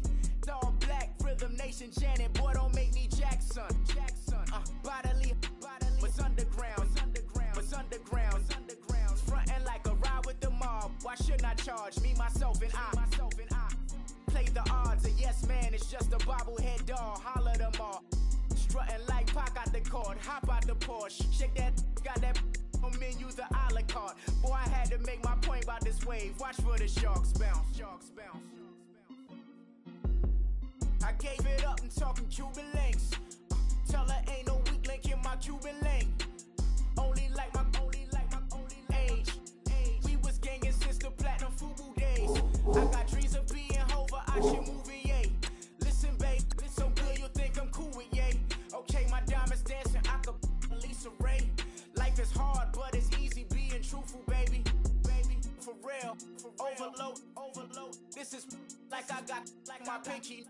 all black, Rhythm Nation, Janet, boy, don't make me Jackson. Bodily, what's underground, what's underground, frontin' like a ride with the mob. Why shouldn't I charge me, myself, and I? Play the odds, a yes man, it's just a bobblehead doll. Holler them all. Strutting like Pac out the court, hop out the Porsche. Shake that, got that on menu, the a la carte. Boy, I had to make my point about this wave. Watch for the sharks bounce. Sharks bounce. I gave it up, I'm talking Cuban links. Tell her ain't no weak link in my Cuban link. Only like my age. We was gangin' since the platinum FUBU days. I got dreams of being Hova, I should move it, yay. Listen, babe, so good you'll think I'm cool with yay. Okay, my diamonds dancing, I could Lisa Ray. Life is hard, but it's easy being truthful, baby. For real, overload. This is like I got like my pinky.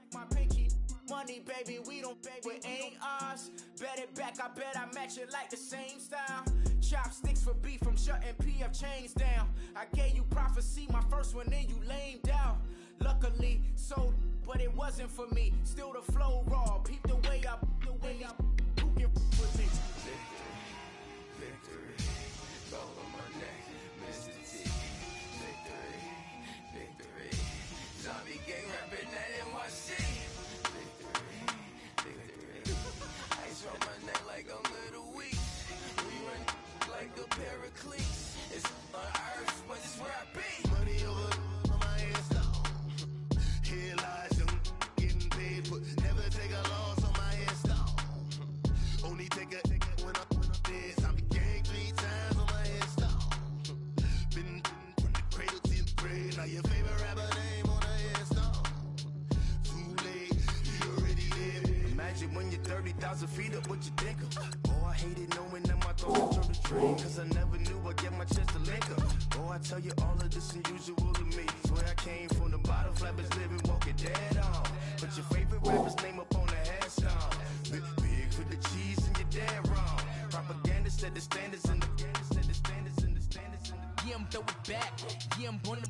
Money, baby, we don't pay, but ain't ours. Bet it back, I bet I match it like the same style. Chopsticks for beef, from shutting PF chains down. I gave you prophecy, my first one, then you lamed out. Luckily, sold, but it wasn't for me. Still the flow raw, peep the way I who can with me? Victory, gold on my neck, Mr. T. Victory. Zombie gang rapping that NYC when I'm dead. I became 3 times on my headstone. Been from the cradle to the grave. Now your favorite rapper name on a headstone. Too late, you already lived. Imagine when you're 30,000 feet up, what you think of? Oh, I hated knowing that my thoughts would turn to train. Cause I never knew I'd get my chance to link up. Oh, I tell you all of this unusual to me. Swear I came from the bottom, flappers living, walking dead on. But your favorite rapper's name up on the headstone. Big for the cheese and you're dead wrong. Propaganda said the standards in the Yeah, I'm throw it back. Yeah, I'm on the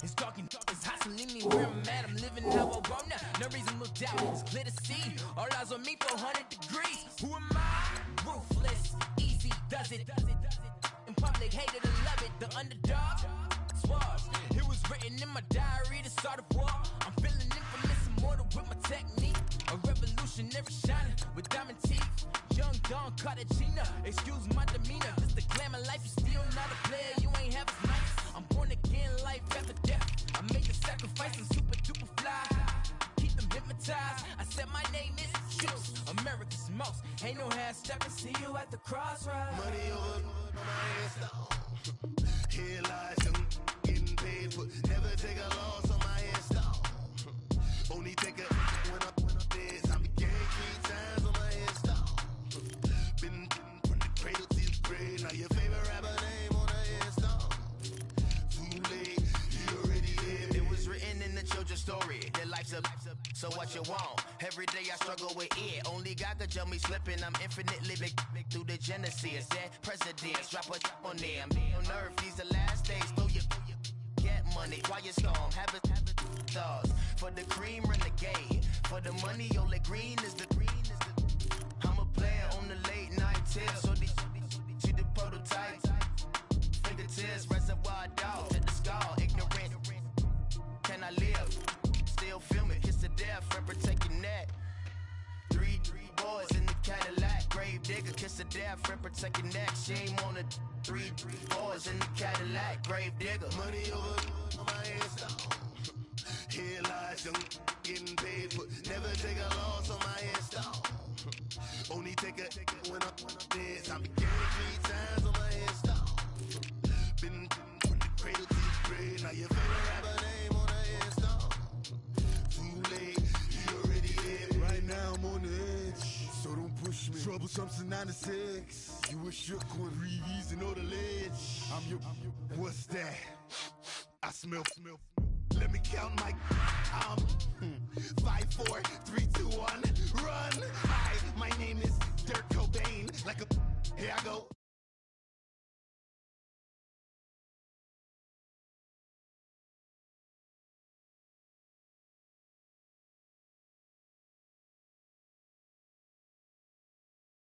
it's dark and it's hot, so leave me where I'm at. I'm living how I want now. No reason to doubt. It's clear to see. All eyes on me, 400 degrees. Who am I? Ruthless, easy, does it. In public, hate it or love it. The underdog, swabs. It was written in my diary to start a war. I'm feeling infamous, immortal with my technique. A revolutionary shining with diamond teeth. Young Don Cartagena, excuse my demeanor. This the glamour life, you still not a player. You ain't half as nice. I'm born again, life after death. I made a sacrifice, I'm super duper fly. Keep them hypnotized. I said my name is Juice, America's most. Ain't no half stepping. See you at the crossroads. Money over my headstone. Here lies them getting paid for. Never take a loss on my headstone. Only take a when I'm dead. I became 3 times on my headstone. Been from the cradle to the grave. Now your favorite rapper name on a headstone. Too late, you already lived. It was written in the children's story. Their life's up, so what you want? Every day I struggle with it. Only God could jump me slipping. I'm infinitely big through the genesis. That presidents drop a drop on there. I'm on earth, these the last days. Throw your get money, quiet storm, have it thoughts. For the cream, renegade. For the money, only green is the I'm a player on the late night tips. So these the prototype. Fingertips, reservoir dog to the skull. Ignorant. Can I live? Still film it. Kiss to death, forever taking that. 3 boys in the Cadillac. Grave digger, kiss to death, forever taking that. Shame on the 3 boys in the Cadillac. Grave digger. Money over on my headstone. Here lies young getting paid for. Never take a loss on my headstone. Only take a when I'm dead. I became 3 times on my headstone. Been from the cradle to the grave. Now your favorite rapper name on a headstone. Too late, you already lived. Right now I'm on the edge, so don't push me. Troublesome since 96. You a shook one, Reeves and all the ledge. I'm your, what's that? I smell. Let me count my 5, 4, 3, 2, 1, run. Hi, my name is Dirk Cobain. Like a here I go.